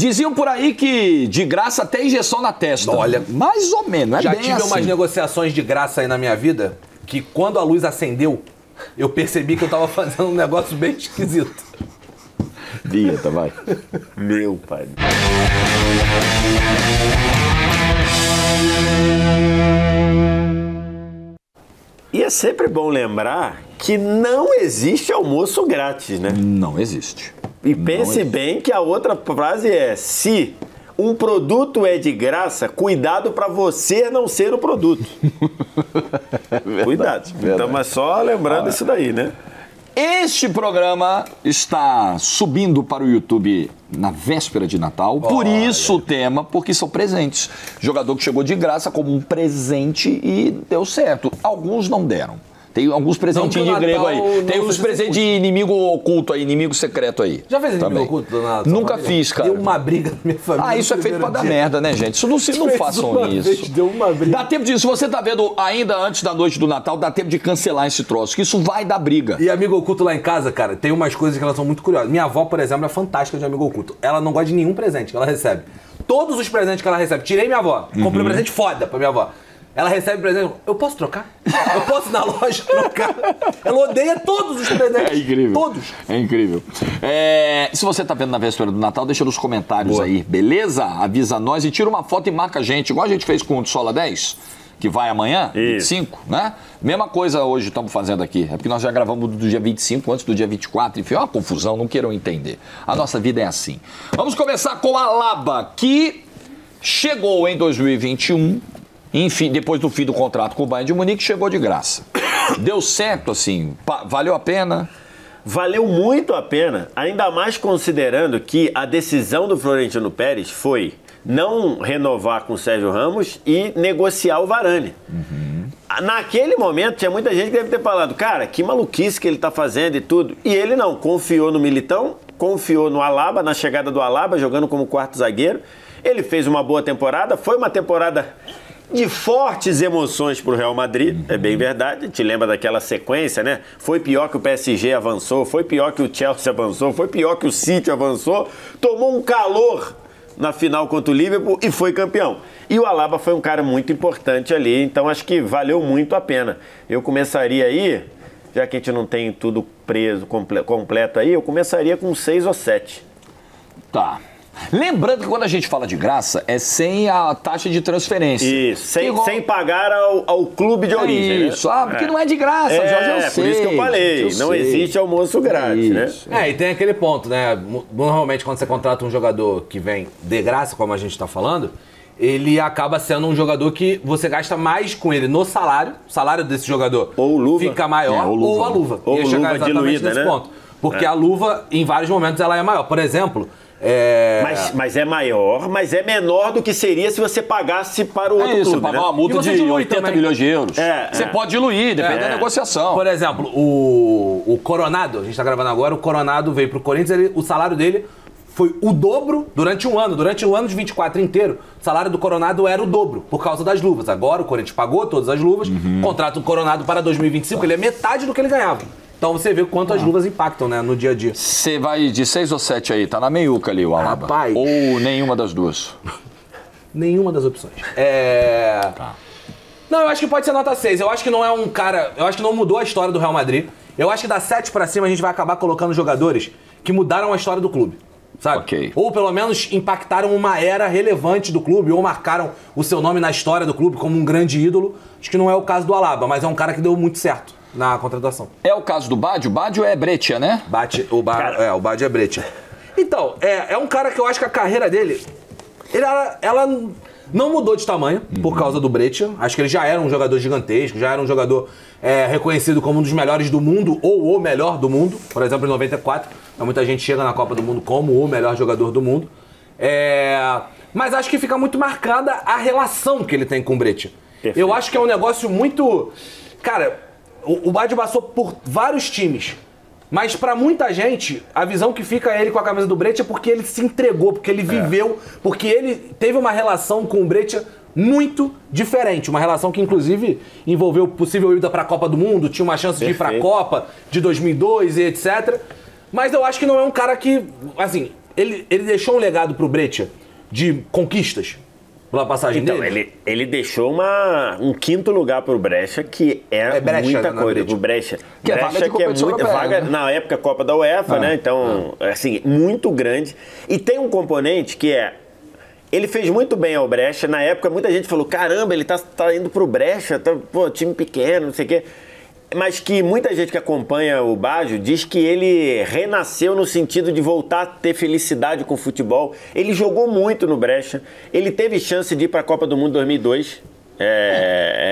Diziam por aí que de graça até injeção na testa. Olha, mais ou menos, não é já bem tive assim. umas negociações de graça aí na minha vida, que quando a luz acendeu, eu percebi que eu tava fazendo um negócio bem esquisito. Vinheta, vai. Meu pai. E é sempre bom lembrar que não existe almoço grátis, né? Não existe. E pense bem que a outra frase é: se um produto é de graça, cuidado para você não ser o produto. Cuidado. Então, mas só lembrando isso daí, né? Este programa está subindo para o YouTube na véspera de Natal. Por isso o tema, porque são presentes. Jogador que chegou de graça como um presente e deu certo. Alguns não deram. Tem alguns presentinhos de grego aí. Tem uns presentes de inimigo oculto aí, inimigo secreto aí. Já fez inimigo também. oculto, Donato? Nunca fiz, cara. Deu uma briga na minha família. Ah, isso é feito pra dar merda, né, gente? Isso não façam isso. Deu uma briga. Dá tempo de... Se você tá vendo ainda antes da noite do Natal, dá tempo de cancelar esse troço, que isso vai dar briga. E amigo oculto lá em casa, cara, tem umas coisas que elas são muito curiosas. Minha avó, por exemplo, é fantástica de amigo oculto. Ela não gosta de nenhum presente que ela recebe. Todos os presentes que ela recebe, tirei minha avó, comprei um presente foda pra minha avó. Ela recebe presente, eu posso trocar? Eu posso ir na loja trocar? Ela odeia todos os presentes. É incrível. Todos. É incrível. Se você tá vendo na véspera do Natal, deixa nos comentários aí, beleza? Avisa nós e tira uma foto e marca a gente, igual a gente fez com o Sola 10, que vai amanhã, 25, né? Mesma coisa hoje estamos fazendo aqui. É porque nós já gravamos do dia 25, antes do dia 24. Enfim, é uma confusão, não queiram entender. A nossa vida é assim. Vamos começar com a Alaba, que chegou em 2021... Enfim, depois do fim do contrato com o Bayern de Munique, chegou de graça. Deu certo, assim? Valeu a pena? Valeu muito a pena, ainda mais considerando que a decisão do Florentino Pérez foi não renovar com o Sérgio Ramos e negociar o Varane. Naquele momento, tinha muita gente que deve ter falado, cara, que maluquice que ele tá fazendo e tudo. E ele não, confiou no Militão, confiou no Alaba, na chegada do Alaba, jogando como quarto zagueiro. Ele fez uma boa temporada, foi uma temporada de fortes emoções pro Real Madrid, é bem verdade, te lembra daquela sequência, né? Foi pior que o PSG avançou, foi pior que o Chelsea avançou, foi pior que o City avançou, tomou um calor na final contra o Liverpool e foi campeão. E o Alaba foi um cara muito importante ali, então acho que valeu muito a pena. Eu começaria aí, já que a gente não tem tudo preso, completo aí, eu começaria com 6 ou 7. Tá. Lembrando que quando a gente fala de graça, é sem a taxa de transferência. Isso, sem pagar ao clube de origem. Isso, né? Porque não é de graça, Jorge, eu sei. Por isso que eu falei, não existe almoço grátis, né? E tem aquele ponto, né? Normalmente quando você contrata um jogador que vem de graça, como a gente tá falando, ele acaba sendo um jogador que você gasta mais com ele no salário, o salário desse jogador ou luva. Fica maior, ou a luva. Ou luva diluída, nesse né? ponto. Porque a luva, em vários momentos, ela é maior. Por exemplo... Mas é maior, mas é menor do que seria se você pagasse para o outro clube. Você pagar uma multa de 80 milhões de euros. Você pode diluir, depende da negociação. Por exemplo, o Coronado, a gente está gravando agora, o Coronado veio para o Corinthians, o salário dele foi o dobro durante um ano. Durante o ano de 24 inteiro, o salário do Coronado era o dobro, por causa das luvas. Agora o Corinthians pagou todas as luvas, contrata o Coronado para 2025, ele é metade do que ele ganhava. Então você vê o quanto as luvas impactam, né, no dia a dia. Você vai de 6 ou 7 aí, tá na meiuca ali o Alaba. Rapaz. Ou nenhuma das duas? Nenhuma das opções. Tá. Não, eu acho que pode ser nota 6. Eu acho que não é um cara... Eu acho que não mudou a história do Real Madrid. Eu acho que da 7 pra cima a gente vai acabar colocando jogadores que mudaram a história do clube. Sabe? Ok. Ou pelo menos impactaram uma era relevante do clube, ou marcaram o seu nome na história do clube como um grande ídolo. Acho que não é o caso do Alaba, mas é um cara que deu muito certo na contratação. É o caso do Baggio? O Baggio é Breccia, né? O Baggio é Breccia. Então, é um cara que eu acho que a carreira dele, ela não mudou de tamanho por causa do Breccia. Acho que ele já era um jogador gigantesco, já era um jogador reconhecido como um dos melhores do mundo, ou o melhor do mundo. Por exemplo, em 94, muita gente chega na Copa do Mundo como o melhor jogador do mundo. Mas acho que fica muito marcada a relação que ele tem com o Breccia. Perfeito. Eu acho que é um negócio muito... Cara... O Baggio passou por vários times, mas pra muita gente, a visão que fica é ele com a camisa do Breccia é porque ele se entregou, porque ele viveu, porque ele teve uma relação com o Breccia muito diferente. Uma relação que, inclusive, envolveu possível ida pra Copa do Mundo, tinha uma chance de ir pra Copa de 2002 e etc. Mas eu acho que não é um cara que, assim... ele deixou um legado pro Breccia de conquistas pela passagem dele? Ele deixou um quinto lugar pro Breccia, que Breccia, muita coisa. O Breccia. Que é vaga de competição europeia, né? Na época, Copa da UEFA, né? Então, assim, muito grande. E tem um componente que ele fez muito bem ao Breccia. Na época, muita gente falou, caramba, ele tá indo pro Breccia, time pequeno, não sei o quê. Mas que muita gente que acompanha o Baggio diz que ele renasceu no sentido de voltar a ter felicidade com o futebol. Ele jogou muito no Breccia. Ele teve chance de ir para a Copa do Mundo 2002.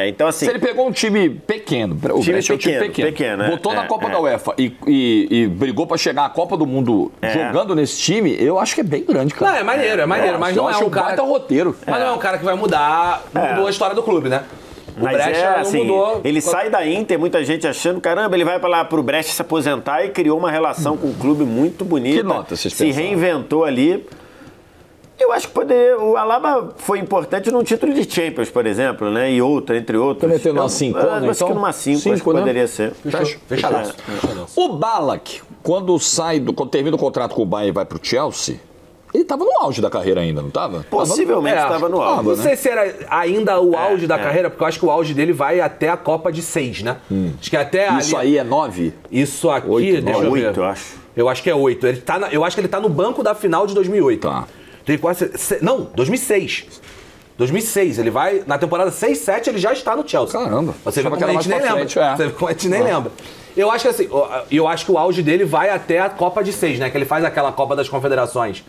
Então, assim... Se ele pegou um time pequeno, o Breccia é um time pequeno, botou na Copa da UEFA e brigou para chegar à Copa do Mundo jogando nesse time, eu acho que é bem grande, cara. Não, é maneiro, mas não é um cara... roteiro. Mas não é um cara que vai mudar a história do clube, né? O Mas Breccia assim, mudou. Ele sai da Inter, muita gente achando, caramba, ele vai para lá pro Breccia se aposentar e criou uma relação com o clube muito bonita. Que nota vocês Se pensaram? reinventou ali. Eu acho que o Alaba foi importante num título de Champions, por exemplo, né? E entre outros. Tá metendo numa 5, então? Acho que numa 5, acho que poderia ser. Fechadaço. O Ballack, quando termina o contrato com o Bayern e vai pro Chelsea, ele tava no auge da carreira ainda, não tava? Possivelmente estava no auge. Não sei se era ainda o auge da carreira, porque eu acho que o auge dele vai até a Copa de 6, né? Acho que até Isso aí é 9? Isso aqui, 8, deixa eu ver. 8, eu acho. Eu acho que é 8. Eu acho que ele tá no banco da final de 2008. Tá. Não, 2006. 2006, ele vai, na temporada 6-7 ele já está no Chelsea. Caramba. Você vê Achava como a gente nem lembra. Você vê como a gente nem lembra. Eu acho que assim, eu acho que o auge dele vai até a Copa de 6, né? Que ele faz aquela Copa das Confederações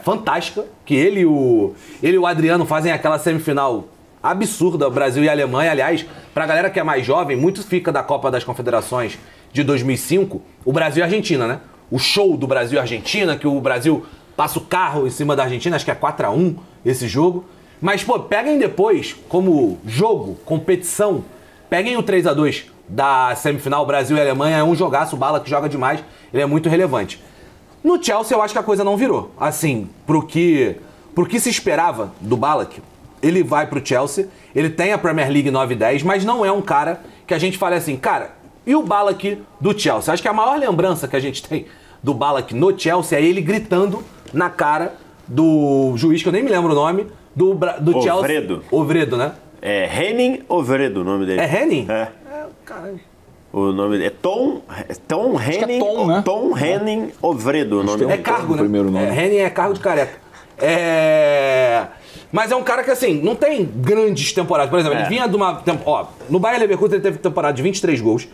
fantástica, que ele e o Adriano fazem aquela semifinal absurda, Brasil e Alemanha. Aliás, pra galera que é mais jovem, muito fica da Copa das Confederações de 2005, o Brasil e a Argentina, né? O show do Brasil e Argentina, que o Brasil passa o carro em cima da Argentina, acho que é 4-1 esse jogo. Mas, pô, peguem depois, como jogo, competição, peguem o 3-2 da semifinal Brasil e Alemanha, é um jogaço, o Ballack joga demais, ele é muito relevante. No Chelsea eu acho que a coisa não virou. Assim, pro que se esperava do Ballack, ele vai pro Chelsea, ele tem a Premier League 9 e 10, mas não é um cara que a gente fale assim, cara, e o Ballack do Chelsea? Acho que a maior lembrança que a gente tem do Ballack no Chelsea é ele gritando na cara do juiz, que eu nem me lembro o nome, do Chelsea. Ovredo. Ovredo, né? É Henning Ovredo o nome dele. É Henning? Caralho. O nome é Tom Henning. né? Tom Henning Ovredo o nome dele. É cargo, né? Primeiro nome. Henning é cargo de careca. Mas é um cara que, assim, não tem grandes temporadas. Por exemplo, ele vinha de uma... no Bayer Leverkusen ele teve temporada de 23 gols.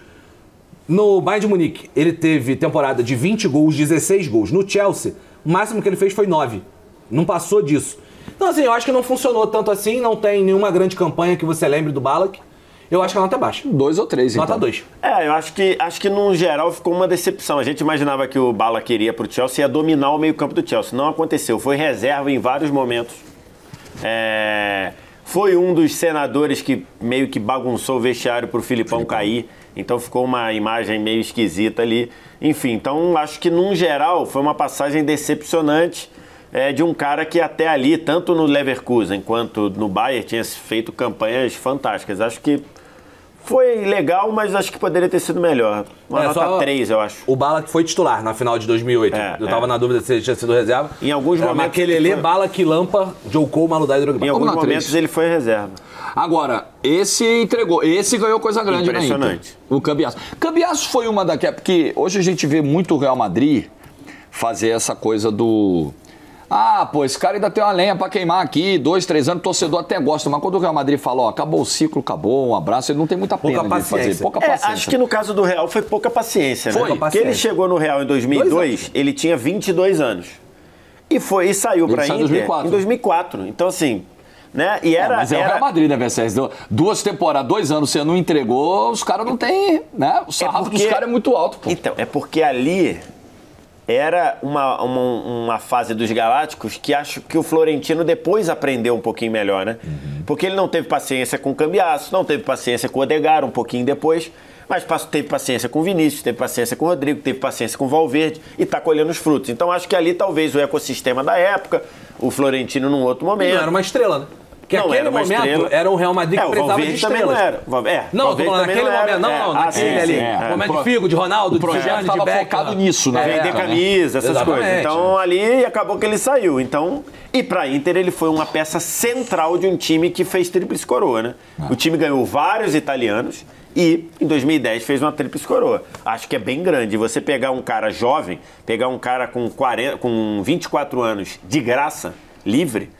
No Bayern de Munique, ele teve temporada de 20 gols, 16 gols. No Chelsea, o máximo que ele fez foi 9. Não passou disso. Então, assim, eu acho que não funcionou tanto assim. Não tem nenhuma grande campanha que você lembre do Ballack. Eu acho que a nota é baixa. 2 ou 3, então. Nota 2. Eu acho que no geral ficou uma decepção. A gente imaginava que o Ballack iria pro Chelsea e ia dominar o meio-campo do Chelsea. Não aconteceu. Foi reserva em vários momentos. Foi um dos senadores que meio que bagunçou o vestiário pro Filipão cair. Então ficou uma imagem meio esquisita ali. Enfim, então acho que num geral foi uma passagem decepcionante de um cara que até ali, tanto no Leverkusen quanto no Bayern, tinha feito campanhas fantásticas. Acho que foi legal, mas acho que poderia ter sido melhor. Uma nota 3, eu acho. O Ballack foi titular na final de 2008. Eu tava na dúvida se ele tinha sido reserva. Em alguns momentos... Makelele, Ballack, Lampa, Joe Cole, Maludá e Drogba. Em alguns momentos ele foi reserva. Agora, esse entregou, esse ganhou coisa grande na Inter. Impressionante. O Cambiasso. Cambiasso foi uma daquelas... Porque hoje a gente vê muito o Real Madrid fazer essa coisa do... pô, esse cara ainda tem uma lenha pra queimar aqui, 2, 3 anos, o torcedor até gosta, mas quando o Real Madrid fala, acabou o ciclo, acabou, um abraço, ele não tem muita pena de fazer, pouca paciência. Acho que no caso do Real foi pouca paciência, né? Porque ele chegou no Real em 2002, ele tinha 22 anos. E saiu pra Inter em 2004. Então, assim... Né? Mas é o Real Madrid, né, Vecés? 2 temporadas, 2 anos você não entregou, os caras não têm, né? O sarrafo dos caras é muito alto, pô. Então, é porque ali era uma fase dos Galácticos que acho que o Florentino depois aprendeu um pouquinho melhor, né? Porque ele não teve paciência com o Cambiasso, não teve paciência com o Odegaard um pouquinho depois, mas teve paciência com o Vinícius, teve paciência com o Rodrigo, teve paciência com o Valverde e tá colhendo os frutos. Então acho que ali talvez o ecossistema da época, o Florentino num outro momento. Não era uma estrela, né? Que Não, aquele era uma momento estrela. era o Real Madrid que o precisava de Valverde também não estrelas. era. Não, tô Valverde falando também naquele não momento. era. Não, naquele ali. é. Momento de Figo, de Ronaldo, O de projeto Zidane, de estava Beckham. focado nisso, né? Vender camisa, essas Exatamente. coisas. Então ali acabou que ele saiu. Então, e pra Inter ele foi uma peça central de um time que fez tríplice coroa, né? O time ganhou vários italianos e em 2010 fez uma tríplice coroa. Acho que é bem grande. Você pegar um cara jovem, pegar um cara com 24 anos de graça, livre,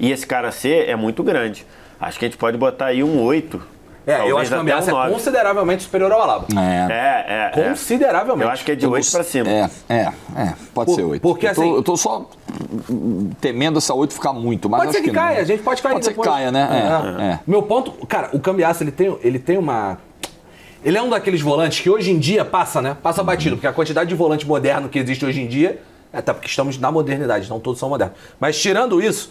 e esse cara ser é muito grande. Acho que a gente pode botar aí um 8. Eu acho que o Cambiasso é consideravelmente superior ao Alaba. Consideravelmente. Eu acho que é de 8 pra cima. Pode ser 8. Porque assim... Eu tô só temendo essa 8 ficar muito, mas Pode ser que caia, não. a gente pode cair Pode ser que caia, né? Meu ponto... Cara, o Cambiasso, ele tem uma... Ele é um daqueles volantes que hoje em dia passa, né? Passa batido, porque a quantidade de volante moderno que existe hoje em dia... Até porque estamos na modernidade, não todos são modernos. Mas tirando isso...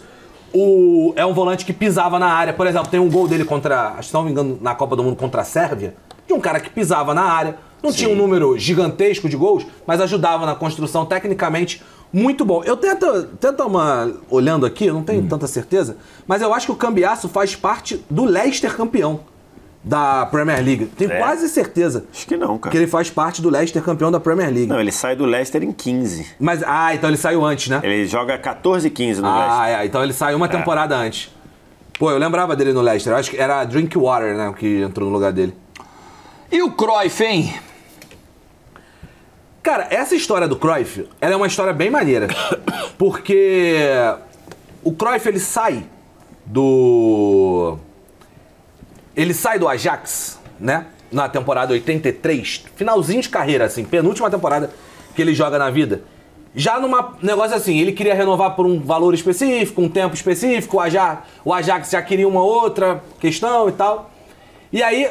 É um volante que pisava na área. Por exemplo, tem um gol dele contra, se não me engano, na Copa do Mundo contra a Sérvia, de um cara que pisava na área. Não tinha um número gigantesco de gols, mas ajudava na construção tecnicamente muito bom. Eu tento olhando aqui, eu não tenho tanta certeza, mas eu acho que o Cambiasso faz parte do Leicester campeão da Premier League. Tenho quase certeza. Acho que não, cara. Que ele faz parte do Leicester campeão da Premier League. Não, ele sai do Leicester em 15. Mas, então ele saiu antes, né? Ele joga 14 e 15 no Leicester. Então ele saiu uma temporada antes. Pô, eu lembrava dele no Leicester. Eu acho que era Drinkwater, né, que entrou no lugar dele. E o Cruyff, hein? Cara, essa história do Cruyff, ela é uma história bem maneira. Porque o Cruyff, ele sai do Ajax, né? Na temporada 83, finalzinho de carreira, assim, penúltima temporada que ele joga na vida. Já numa negócio assim, ele queria renovar por um valor específico, um tempo específico, o Ajax já queria uma outra questão e tal. E aí,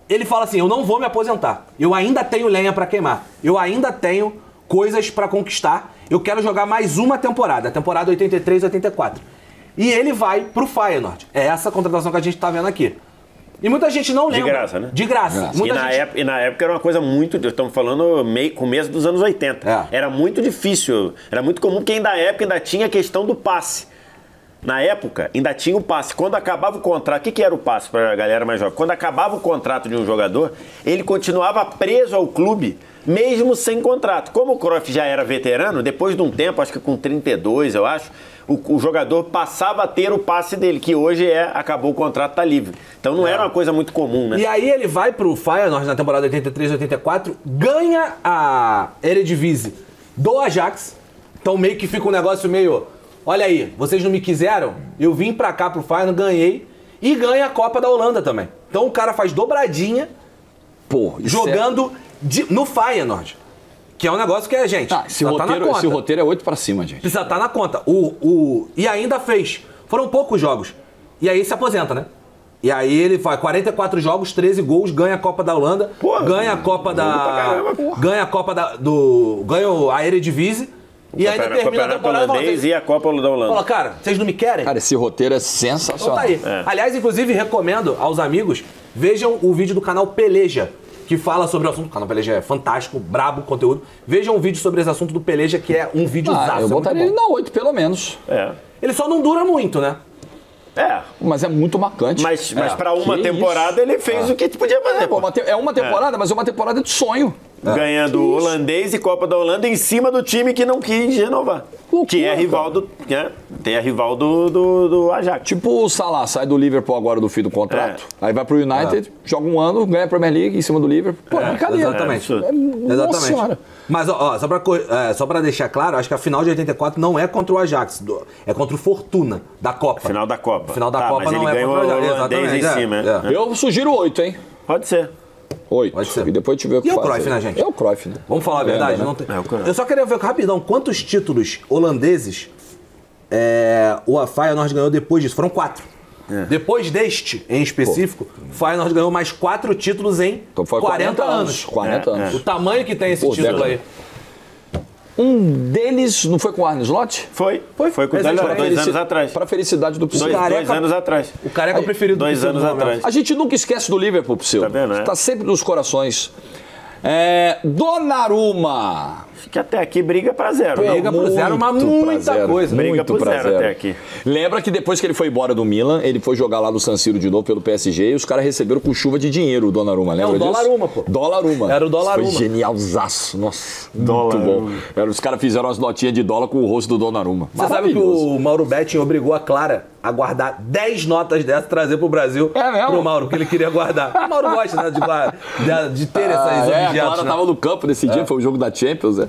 ele fala assim, eu não vou me aposentar, eu ainda tenho lenha pra queimar, eu ainda tenho coisas pra conquistar, eu quero jogar mais uma temporada, a temporada 83-84. E ele vai pro Feyenoord. É essa contratação que a gente tá vendo aqui. E muita gente não lembra. De graça, né? De graça. E na época era uma coisa muito... Estamos falando começo dos anos 80. Era muito difícil. Era muito comum, porque na época ainda tinha a questão do passe. Na época, ainda tinha o passe. Quando acabava o contrato... O que era o passe para a galera mais jovem? Quando acabava o contrato de um jogador, ele continuava preso ao clube, mesmo sem contrato. Como o Cruyff já era veterano, depois de um tempo, acho que com 32, eu acho, o jogador passava a ter o passe dele, que hoje acabou o contrato, tá livre. Então não era uma coisa muito comum, né? E aí ele vai pro Feyenoord na temporada 83-84, ganha a Eredivisie do Ajax. Então meio que fica um negócio meio... Olha aí, vocês não me quiseram? Eu vim pra cá pro Feyenoord, ganhei. E ganha a Copa da Holanda também. Então o cara faz dobradinha jogando no Feyenoord. Que é um negócio que gente... Esse roteiro é 8 pra cima, gente. Precisa estar na conta. E ainda fez. Foram poucos jogos. E aí se aposenta, né? E aí ele faz 44 jogos, 13 gols, ganha a Copa da Holanda, ganha a Copa ganha a Copa ganha a Eredivisie. E ainda termina a temporada holandês e a Copa da Holanda. Fala, cara, vocês não me querem? Cara, esse roteiro é sensacional. Então tá aí. Aliás, inclusive, recomendo aos amigos, vejam o vídeo do canal Peleja, que fala sobre o assunto. O canal Peleja é fantástico, brabo conteúdo. Vejam um vídeo sobre esse assunto do Peleja, que é um vídeo zaço. Eu botaria ele na 8, pelo menos. Ele só não dura muito, né? Mas é muito marcante. Mas pra uma temporada ele fez o que podia fazer. É uma temporada, mas é uma temporada de sonho. Ganhando holandês e Copa da Holanda em cima do time que não quis renovar. Que é rival do Ajax. Tipo o Salah, sai do Liverpool agora do fim do contrato. Aí vai pro United, joga um ano, ganha a Premier League em cima do Liverpool. Brincadeira. Exatamente. Nossa senhora. Mas, só pra deixar claro, acho que a final de 84 não é contra o Ajax, é contra o Fortuna, da Copa. Final da Copa. Final da Copa mas não ele é contra o Ajax. Exatamente. Em cima, Eu sugiro 8, hein? Pode ser. 8. Pode ser. E depois a gente vê o que faz. E o Cruyff, né, gente? É o Cruyff, né? Vamos falar a verdade? Né? Não tem... Eu só queria ver rapidão quantos títulos holandeses o Feyenoord ganhou depois disso. Foram 4. Depois deste, em específico, o Feyenoord ganhou mais 4 títulos em então foi 40 anos. 40 anos. O tamanho que tem esse título aí. Um deles não foi com o Arne Slot? Foi com o 2 anos atrás. Para a felicidade do Psyu. 2 anos atrás. O careca preferido do 2 anos atrás. A gente nunca esquece do Liverpool, Psyu. Tá vendo, Tá sempre nos corações. Donnarumma. Acho que até aqui briga pra zero. Briga pro zero, mas muita coisa. Briga pro zero até aqui. Lembra que depois que ele foi embora do Milan, ele foi jogar lá no San Siro de novo pelo PSG e os caras receberam com chuva de dinheiro o Donnarumma, lembra disso? É o Donnarumma, pô. Donnarumma. Era o Donnarumma. Foi genialzaço. Nossa, muito bom. Os caras fizeram umas notinhas de dólar com o rosto do Donnarumma. Você sabe que o Mauro Betting obrigou a Clara a guardar 10 notas dessas e trazer pro Brasil. É mesmo? Pro Mauro, que ele queria guardar. O Mauro gosta, né, de ter essas objetos. A Clara né? tava no campo nesse dia, foi o jogo da Champions, né?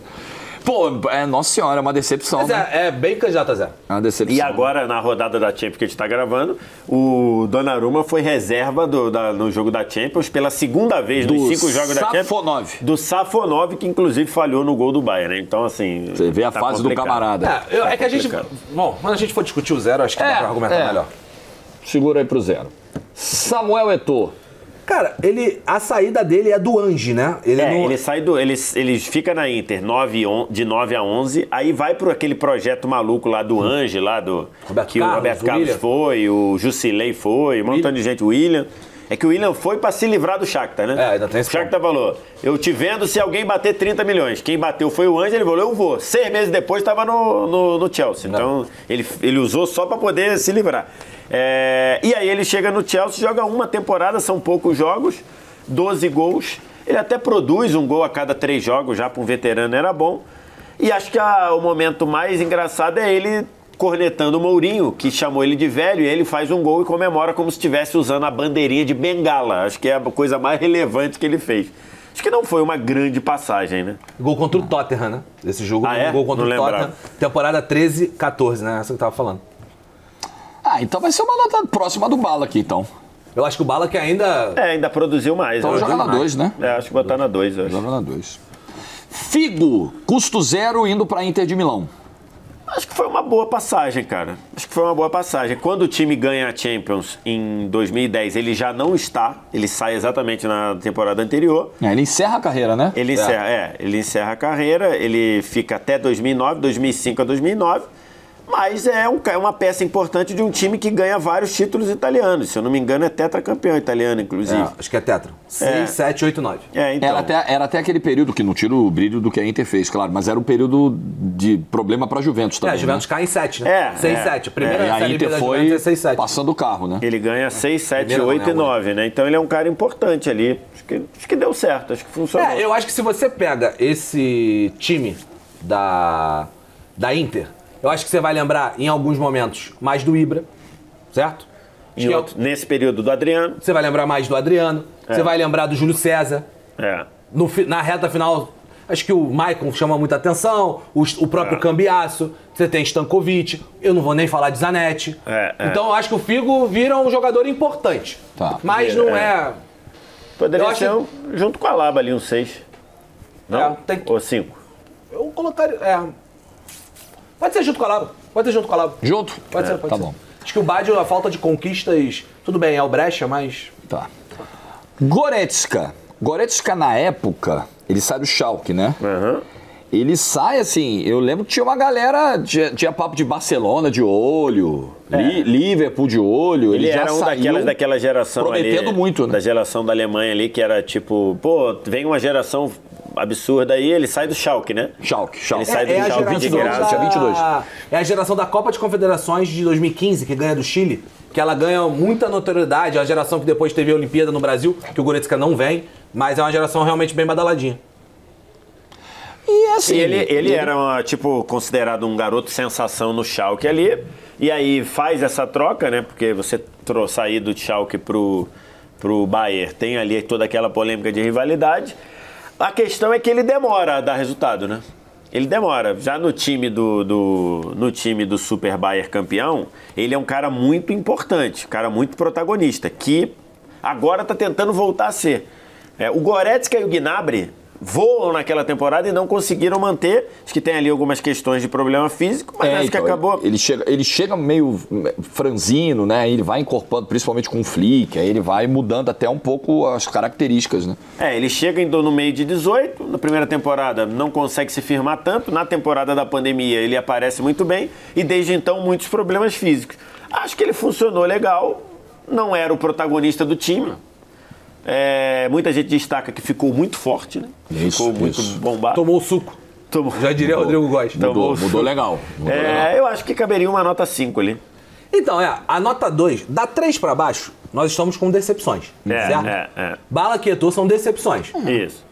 Pô, nossa senhora, é uma decepção. Mas né? é bem candidato a zero. É uma decepção. E agora, na rodada da Champions que a gente tá gravando, o Donnarumma foi reserva no jogo da Champions pela segunda vez nos 5 jogos da Champions. Safonov. Do Safonov, que inclusive falhou no gol do Bayern, né? Então, assim... Você vê a fase do camarada. É que a gente... Bom, quando a gente for discutir o zero, acho que dá pra argumentar melhor. Segura aí pro zero. Samuel Eto'o. Cara, a saída dele é do Ange, né? Ele sai ele fica na Inter de 9 a 11, aí vai pro aquele projeto maluco lá do Ange, lá do... Roberto o Roberto Carlos foi, o Jusilei foi, um montão de gente, o William. É que o William foi pra se livrar do Shakhtar, né? Ainda tem esse O Shakhtar falou, eu te vendo se alguém bater 30 milhões. Quem bateu foi o Ange, ele falou, eu vou. 6 meses depois estava no Chelsea. Então, ele usou só pra poder se livrar. E aí ele chega no Chelsea, joga uma temporada, são poucos jogos, 12 gols. Ele até produz um gol a cada 3 jogos, já para um veterano era bom. E acho que o momento mais engraçado é ele cornetando o Mourinho, que chamou ele de velho, e ele faz um gol e comemora como se estivesse usando a bandeirinha de bengala. Acho que é a coisa mais relevante que ele fez. Acho que não foi uma grande passagem, né? Gol contra o Tottenham, né? Esse jogo, gol contra o Tottenham. Temporada 13-14, né? Essa que eu tava falando. Então vai ser uma nota próxima do Bala aqui, então. Eu acho que o Bala que ainda... ainda produziu mais. Então joga na 2, né? Acho que botar na 2. Joga na 2. Figo, custo zero, indo pra Inter de Milão. Acho que foi uma boa passagem, cara. Acho que foi uma boa passagem. Quando o time ganha a Champions em 2010, ele já não está. Ele sai exatamente na temporada anterior. Ele encerra a carreira, né? Ele encerra a carreira. Ele fica até 2009, 2005 a 2009. Mas é uma peça importante de um time que ganha vários títulos italianos. Se eu não me engano, é tetracampeão italiano, inclusive. Acho que é tetra. 6, 7, 8, 9. Então. Era até aquele período que não tira o brilho do que a Inter fez, claro. Mas era um período de problema pra Juventus também. A Juventus cai em 7, né? 6, 7. A primeira e a Inter foi é 6, 7. passando o carro, né? Ele ganha 6, 7, 8 e 9, né? Então ele é um cara importante ali. Acho que deu certo, acho que funcionou. Eu acho que se você pega esse time da Inter... Eu acho que você vai lembrar, em alguns momentos, mais do Ibra, certo? Nesse período do Adriano. Você vai lembrar mais do Adriano. Você vai lembrar do Júlio César. Na reta final, acho que o Maicon chama muita atenção, o próprio Cambiasso, você tem Stankovic, eu não vou nem falar de Zanetti. Então eu acho que o Figo vira um jogador importante. Mas não é... Poderia ser junto com a Alaba ali, um 6. Não? Ou 5? Eu colocaria... Pode ser junto com a Alaba. Junto? Pode ser. Bom. Acho que o Baggio, a falta de conquistas... Tudo bem, é o Brecha, mas... Tá. Goretzka. Goretzka, na época, ele sai do Schalke, né? Ele sai, assim... Eu lembro que tinha uma galera... Tinha papo de Barcelona de olho, Liverpool de olho. Ele já era um daquela geração prometendo ali... muito, né? Da geração da Alemanha ali, que era tipo... Pô, vem uma geração... absurda aí, ele sai do Schalke, né? Schalke. Ele sai do Schalke de graça. 22. É a geração da Copa de Confederações de 2015, que ganha do Chile, que ela ganha muita notoriedade. É a geração que depois teve a Olimpíada no Brasil, que o Goretzka não vem, mas é uma geração realmente bem badaladinha. E assim... ele era, considerado um garoto sensação no Schalke ali, e aí faz essa troca, né? Porque você sair do Schalke pro Bayern, tem ali toda aquela polêmica de rivalidade. A questão é que ele demora a dar resultado, né? Ele demora. Já no time do Super Bayern campeão, ele é um cara muito importante, um cara muito protagonista, que agora está tentando voltar a ser. O Goretzka e o Gnabry voam naquela temporada e não conseguiram manter. Acho que tem ali algumas questões de problema físico, mas acho que acabou... Ele chega meio franzino, né? Ele vai incorporando, principalmente com o Flick, aí ele vai mudando até um pouco as características, né? Ele chega no meio de 18, na primeira temporada não consegue se firmar tanto, na temporada da pandemia ele aparece muito bem e desde então muitos problemas físicos. Acho que ele funcionou legal, não era o protagonista do time. Muita gente destaca que ficou muito forte, né? Ficou muito bombado. Tomou o suco. Já diria Rodrigo Góes. Mudou legal. Eu acho que caberia uma nota 5 ali. Então, a nota 2, da 3 pra baixo, nós estamos com decepções, certo? Bala Quietou são decepções. Isso.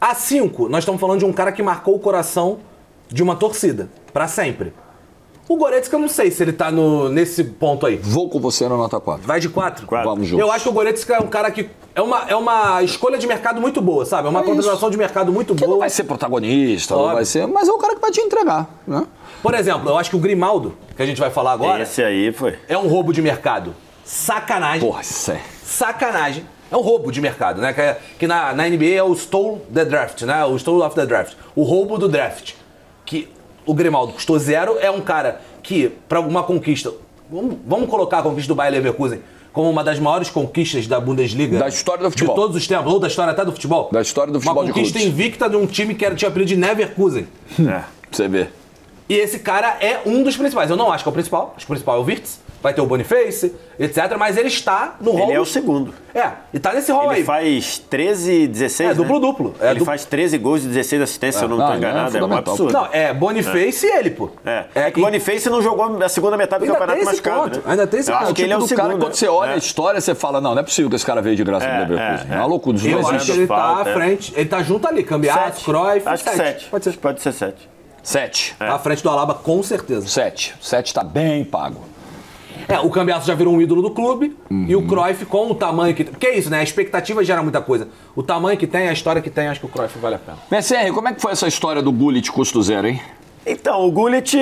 A 5, nós estamos falando de um cara que marcou o coração de uma torcida, pra sempre. O Goretzka, eu não sei se ele tá nesse ponto aí. Vou com você na nota 4. Vai de 4? Vamos juntos. Eu acho que o Goretzka é um cara que... É uma escolha de mercado muito boa, sabe? É uma contratação de mercado muito boa. Não vai ser protagonista, não vai ser... Mas é o cara que vai te entregar, né? Por exemplo, eu acho que o Grimaldo, que a gente vai falar agora... Esse aí foi. É um roubo de mercado. Sacanagem. Porra, isso é... Sacanagem. É um roubo de mercado, né? Que na NBA é o stole the draft, né? O stole of the draft. O roubo do draft. Que o Grimaldo custou 0, é um cara que, para alguma conquista... Vamos colocar a conquista do Bayer Leverkusen como uma das maiores conquistas da Bundesliga. Da história do futebol. De todos os tempos, ou da história até do futebol. Da história do futebol de clubes. Uma conquista invicta de um time que tinha apelido de Neverkusen. Pra você ver. E esse cara é um dos principais. Eu não acho que é o principal. Acho que o principal é o Wirtz. Vai ter o Boniface, etc. Mas ele está no rol... Ele é o segundo. E tá nesse rol aí. Ele faz 13, 16, É, duplo-duplo. Ele faz 13 gols e 16 assistências, se eu não estou enganado. É um absurdo. Não, Boniface e ele, pô. É que o Boniface não jogou a segunda metade do campeonato machucado, né? Ainda tem esse ponto. Acho que ele é o segundo. Cara, quando você olha a história, você fala, não é possível que esse cara veio de graça do Leverkusen. É uma loucura. Eu acho que ele tá à frente. Ele tá junto ali. Cambiato, Cruyff... Acho que 7. Pode ser. Pode ser 7. 7. À frente do Alaba, com certeza. 7. 7 tá bem pago. O Cambiasso já virou um ídolo do clube. E o Cruyff, com o tamanho que... Porque é isso, né? A expectativa gera muita coisa. O tamanho que tem, a história que tem, acho que o Cruyff vale a pena. MSR, como é que foi essa história do Gullit custo 0, hein? Então, o Gullit,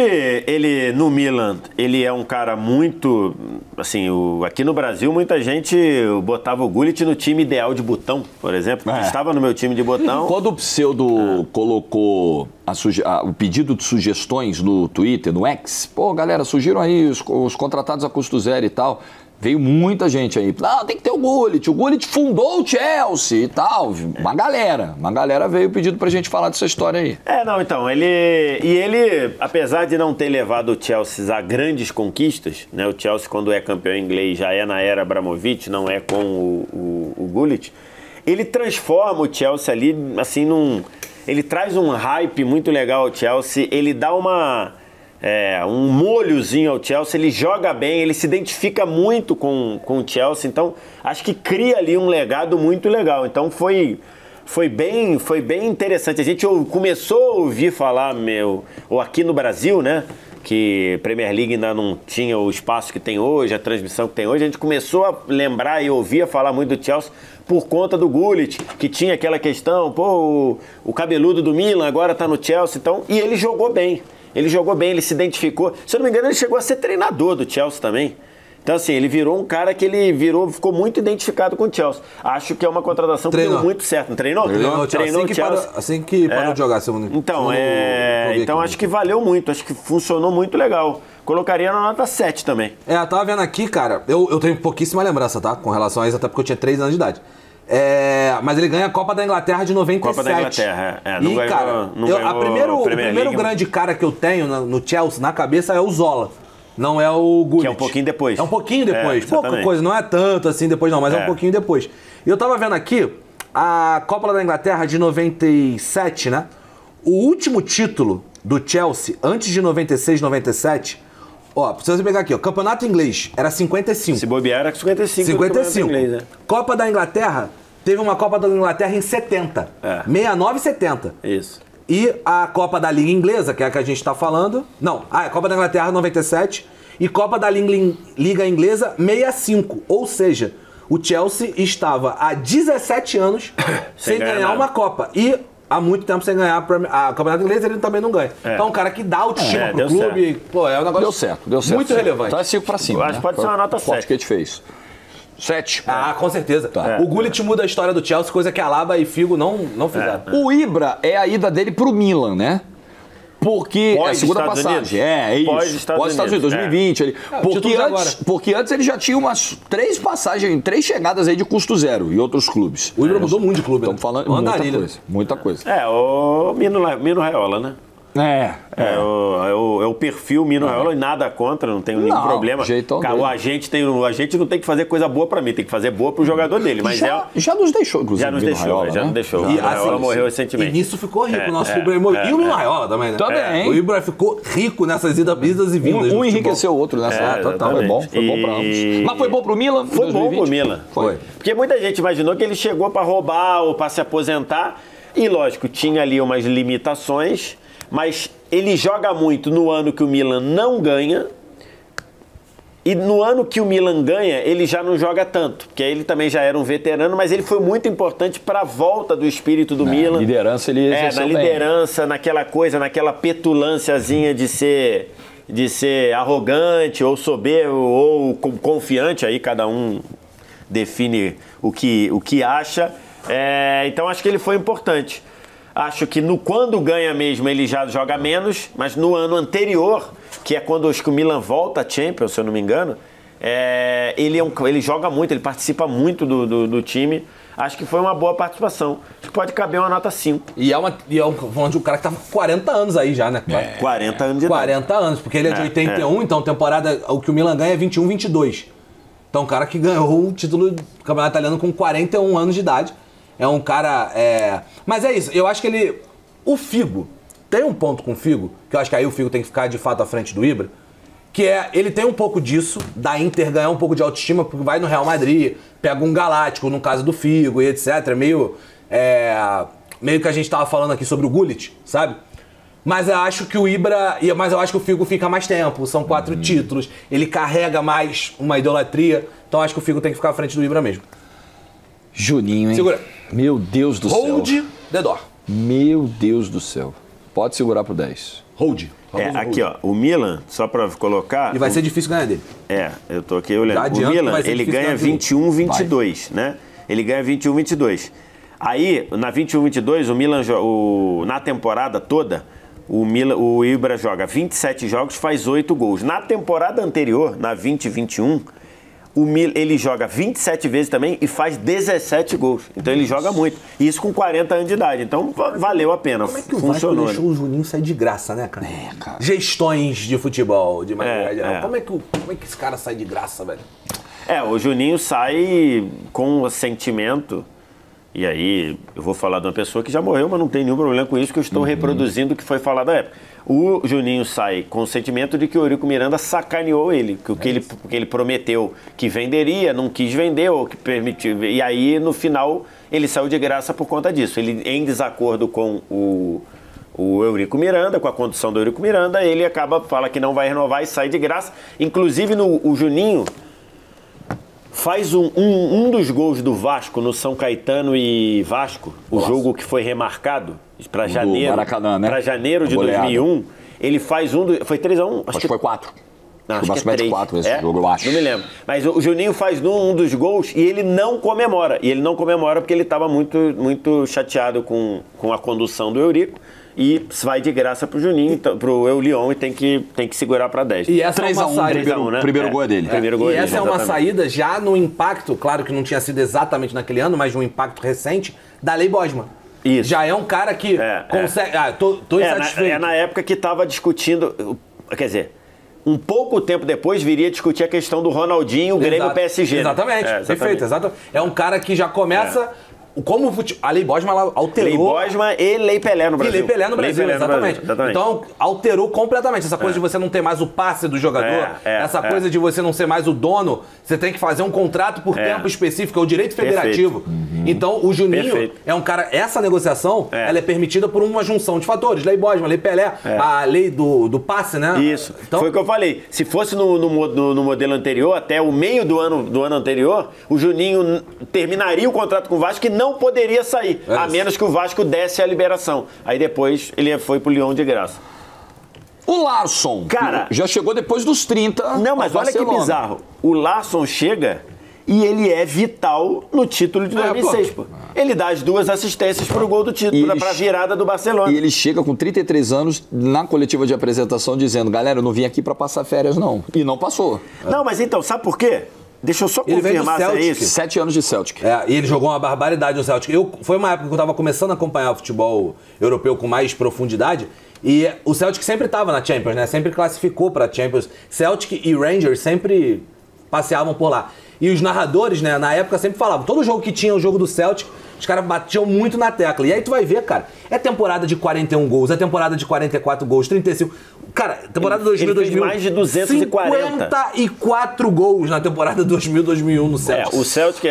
ele no Milan, ele é um cara muito... Assim, aqui no Brasil, muita gente botava o Gullit no time ideal de botão, por exemplo. Estava no meu time de botão. Quando o Pseudo colocou o pedido de sugestões no Twitter, no X, galera, surgiram aí os contratados a custo 0 e tal... Veio muita gente aí. Não, tem que ter o Gullit. O Gullit fundou o Chelsea e tal. Uma galera veio pedindo pra gente falar dessa história aí. Então, ele, apesar de não ter levado o Chelsea a grandes conquistas, né? O Chelsea, quando é campeão inglês, já é na era Abramovich, não é com o Gullit. Ele transforma o Chelsea ali, assim, ele traz um hype muito legal ao Chelsea, ele dá um molhozinho ao Chelsea, ele joga bem, ele se identifica muito com o Chelsea, então acho que cria ali um legado muito legal. Então foi bem interessante. A gente começou a ouvir falar, ou aqui no Brasil, né, que Premier League ainda não tinha o espaço que tem hoje, a transmissão que tem hoje, a gente começou a lembrar e ouvir falar muito do Chelsea por conta do Gullit, que tinha aquela questão, o cabeludo do Milan agora tá no Chelsea, então, e ele jogou bem. Ele se identificou. Se eu não me engano, ele chegou a ser treinador do Chelsea também. Então, assim, ele virou um cara que ficou muito identificado com o Chelsea. Acho que é uma contratação que deu muito certo. Não treinou? Treinou o Chelsea. Assim que parou de jogar. Então acho que valeu muito. Acho que funcionou muito legal. Colocaria na nota 7 também. Eu tava vendo aqui, cara, eu tenho pouquíssima lembrança, tá? Com relação a isso, até porque eu tinha 3 anos de idade. Mas ele ganha a Copa da Inglaterra de 97. Copa da Inglaterra, não ganhou, o primeiro grande cara que eu tenho no Chelsea, na cabeça, é o Zola. Não é o Gullit. Que é um pouquinho depois. É um pouquinho depois. Pouca coisa, não é tanto assim depois não, mas é um pouquinho depois. E eu tava vendo aqui, a Copa da Inglaterra de 97, né? O último título do Chelsea, antes de 96, 97... Pra você pegar aqui, Campeonato Inglês, era 55. Se bobear, era 55. 55. Inglês, né? Copa da Inglaterra, teve uma Copa da Inglaterra em 70. 69 e 70. Isso. E a Copa da Liga Inglesa, que é a que a gente tá falando... Não, a Copa da Inglaterra 97 e Copa da Liga Inglesa 65. Ou seja, o Chelsea estava há 17 anos sem ganhar uma Copa. E... há muito tempo sem ganhar a Campeonato Inglês, ele também não ganha. Então, um cara que dá autoestima pro clube, é um negócio deu certo. muito relevante. Então é 5 pra cima. Eu acho que pode ser uma nota 7. que a gente fez. 7. Com certeza. O Gullit muda a história do Chelsea, coisa que a Alaba e Figo não fizeram. O Ibra é a ida dele pro Milan, né? Porque é a segunda passagem. É isso. Pós-Estados Unidos, 2020. Porque antes ele já tinha umas 3 passagens, 3 chegadas aí de custo 0 em outros clubes. O Ibra mudou muito de clube. Estamos falando muita coisa. O Mino Raiola, né? É o perfil Mino Raiola e nada contra, não tenho nenhum problema. O agente não tem que fazer coisa boa pra mim, tem que fazer boa pro jogador dele. Mas já nos deixou, inclusive. Já nos deixou. E o Raiola morreu recentemente. E nisso ficou rico o nosso Ibrahimovic. E o Mino Raiola também, né? Também. O Ibra ficou rico nessas idas e vindas. Um enriqueceu o outro nessa. Total, foi bom pra ambos. Mas foi bom pro Milan? Foi bom pro Milan. Foi. Porque muita gente imaginou que ele chegou pra roubar ou pra se aposentar. E lógico, tinha ali umas limitações, mas ele joga muito no ano que o Milan não ganha. E no ano que o Milan ganha, ele já não joga tanto, porque ele também já era um veterano, mas ele foi muito importante para a volta do espírito do Milan. Liderança ele exerceu na liderança, naquela coisa, naquela petulânciazinha de ser arrogante ou soberbo ou confiante, aí cada um define o que acha. Então acho que ele foi importante. Acho que quando ganha mesmo ele já joga menos, mas no ano anterior, que é quando acho que o Milan volta a Champions, se eu não me engano, ele joga muito, ele participa muito do time. Acho que foi uma boa participação. Acho que pode caber uma nota 5. E é falando de um cara que tá com 40 anos aí já, né? 40 anos de idade. 40 anos, porque ele é de 81, então temporada, o que o Milan ganha é 21, 22. Então, um cara que ganhou o título do Campeonato Italiano com 41 anos de idade. É um cara... Mas é isso, eu acho que o Figo, tem um ponto com o Figo, que eu acho que aí o Figo tem que ficar de fato à frente do Ibra, que ele tem um pouco disso, da Inter ganhar um pouco de autoestima, porque vai no Real Madrid, pega um Galáctico, no caso do Figo e etc. Meio que a gente tava falando aqui sobre o Gullit, sabe? Mas eu acho que mas eu acho que o Figo fica mais tempo, são 4 títulos, ele carrega mais uma idolatria, então acho que o Figo tem que ficar à frente do Ibra mesmo. Juninho, hein? Segura. Meu Deus do céu. Hold the door. Meu Deus do céu. Pode segurar pro 10. Hold. Aqui, ó, o Milan, só pra colocar... E vai ser difícil ganhar dele. Eu tô aqui olhando. O Milan, ele ganha 21-22, né? Ele ganha 21-22. Aí, na 21-22, o Milan, na temporada toda, o Ibra joga 27 jogos, faz 8 gols. Na temporada anterior, na 20-21... ele joga 27 vezes também e faz 17 gols. Então ele joga muito. E isso com 40 anos de idade. Então valeu a pena. Como é que o Vasco deixou o Juninho sair de graça, né, cara? Cara. Gestões de futebol, de maneira geral. Como é que esse cara sai de graça, velho? O Juninho sai com o sentimento. E aí, eu vou falar de uma pessoa que já morreu, mas não tem nenhum problema com isso, que eu estou reproduzindo o que foi falado na época. O Juninho sai com o sentimento de que o Eurico Miranda sacaneou ele, que ele prometeu que venderia, não quis vender, ou que permitiu. E aí, no final, ele saiu de graça por conta disso. Ele, em desacordo com o Eurico Miranda, com a condução do Eurico Miranda, ele fala que não vai renovar e sai de graça. Inclusive, o Juninho faz um dos gols do Vasco no São Caetano e Vasco, o jogo que foi remarcado para janeiro, Maracanã, né? Para janeiro de 2001. Ele faz foi 3-1? Acho que foi 4. Acho que é 3. 4 esse jogo, eu acho. Não me lembro. Mas o Juninho faz um dos gols e ele não comemora. E ele não comemora porque ele estava muito, muito chateado com a condução do Eurico. E vai de graça pro Juninho, pro Eulion, e tem que segurar para 10. E essa 3 a 1, primeiro gol é dele. Primeiro gol essa é uma saída já no impacto, claro que não tinha sido exatamente naquele ano, mas no impacto recente, da Lei Bosman. Isso. Já é um cara que consegue... tô insatisfeito. Na época que estava discutindo... Quer dizer, um pouco tempo depois viria discutir a questão do Ronaldinho, o Grêmio PSG. Exatamente, perfeito. Exatamente. É um cara que já começa... Como a Lei Bosman ela alterou... Lei Bosman e Lei Pelé no Brasil. E Lei Pelé no Brasil, exatamente. Então, alterou completamente. Essa coisa de você não ter mais o passe do jogador, essa coisa de você não ser mais o dono, você tem que fazer um contrato por tempo específico, é o direito federativo. Então, o Juninho é um cara... Essa negociação, ela é permitida por uma junção de fatores. Lei Bosman, Lei Pelé, a lei do passe, né? Isso. Então, foi o que eu falei. Se fosse no modelo anterior, até o meio do ano anterior, o Juninho terminaria o contrato com o Vasco e não poderia sair, a menos que o Vasco desse a liberação. Aí depois ele foi pro Lyon de graça. O Larsson, cara, já chegou depois dos 30. Não, mas olha que bizarro. O Larsson chega e ele é vital no título de 2006, pô. Ele dá as 2 assistências pro gol do título, pra virada do Barcelona. E ele chega com 33 anos na coletiva de apresentação dizendo, galera, eu não vim aqui pra passar férias, não. E não passou. Não, mas então, sabe por quê? Deixa eu só confirmar se é isso. 7 anos de Celtic. E ele jogou uma barbaridade no Celtic. Foi uma época que eu estava começando a acompanhar o futebol europeu com mais profundidade E o Celtic sempre estava na Champions, né? Sempre classificou para Champions. Celtic e Rangers sempre passeavam por lá. E os narradores, né, na época sempre falavam, todo jogo que tinha o jogo do Celtic, os caras batiam muito na tecla. E aí tu vai ver, cara, é temporada de 41 gols, é temporada de 44 gols, 35... Cara, temporada 2000, mais de 240. 54 gols na temporada 2000-2001 no Celtic. O Celtic,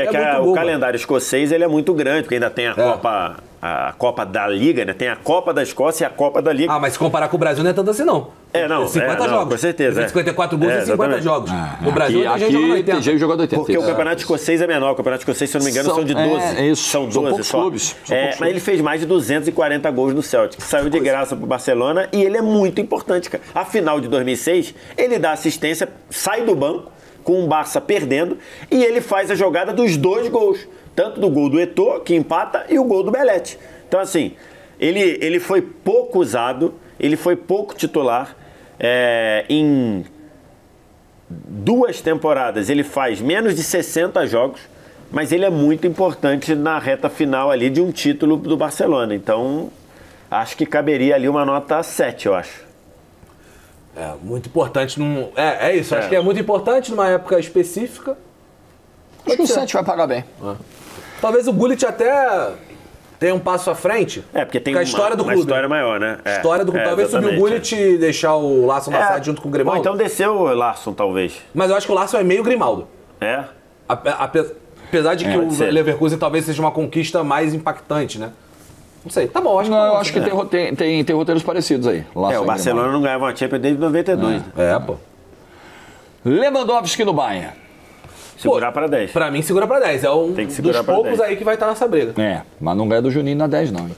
o calendário escocês, ele é muito grande, porque ainda tem a Copa da Liga, né? Tem a Copa da Escócia e a Copa da Liga. Ah, mas se comparar com o Brasil não é tanto assim, não. 50 jogos. Com certeza. 54 gols e 50 jogos. No Brasil, aqui tem gente jogando 80. Porque o campeonato escocês é menor. O campeonato escocês, se eu não me engano, são de 12. São 12 poucos só. clubes. Mas ele fez mais de 240 gols no Celtic. Saiu de graça pro Barcelona e ele é muito importante, cara. A final de 2006, ele dá assistência, sai do banco, com o Barça perdendo, e ele faz a jogada dos 2 gols. Tanto do gol do Eto'o, que empata, e o gol do Belletti. Então, assim, ele foi pouco usado, ele foi pouco titular. Em 2 temporadas ele faz menos de 60 jogos, mas ele é muito importante na reta final ali de um título do Barcelona. Então, acho que caberia ali uma nota 7, eu acho. Muito importante. É isso, acho que é muito importante numa época específica. Acho que o 7 vai pagar bem. Talvez o Gullit até tenha um passo à frente. Porque tem a história do clube. Uma história maior, né? História do clube. Talvez subir o Gullit e deixar o Larsson na side junto com o Grimaldo. Ou então desceu o Larsson, talvez. Mas eu acho que o Larsson é meio Grimaldo. Apesar de que o Leverkusen talvez seja uma conquista mais impactante, né? Não sei. Tá bom, acho que... eu acho que tem roteiros parecidos aí. O Barcelona não ganhava uma Champions desde 92. Pô. Lewandowski no Bayern. Segurar para 10. Pra mim, segura pra 10. É um dos poucos 10 aí que vai estar nessa briga. Mas não ganha do Juninho na 10, não. Hein?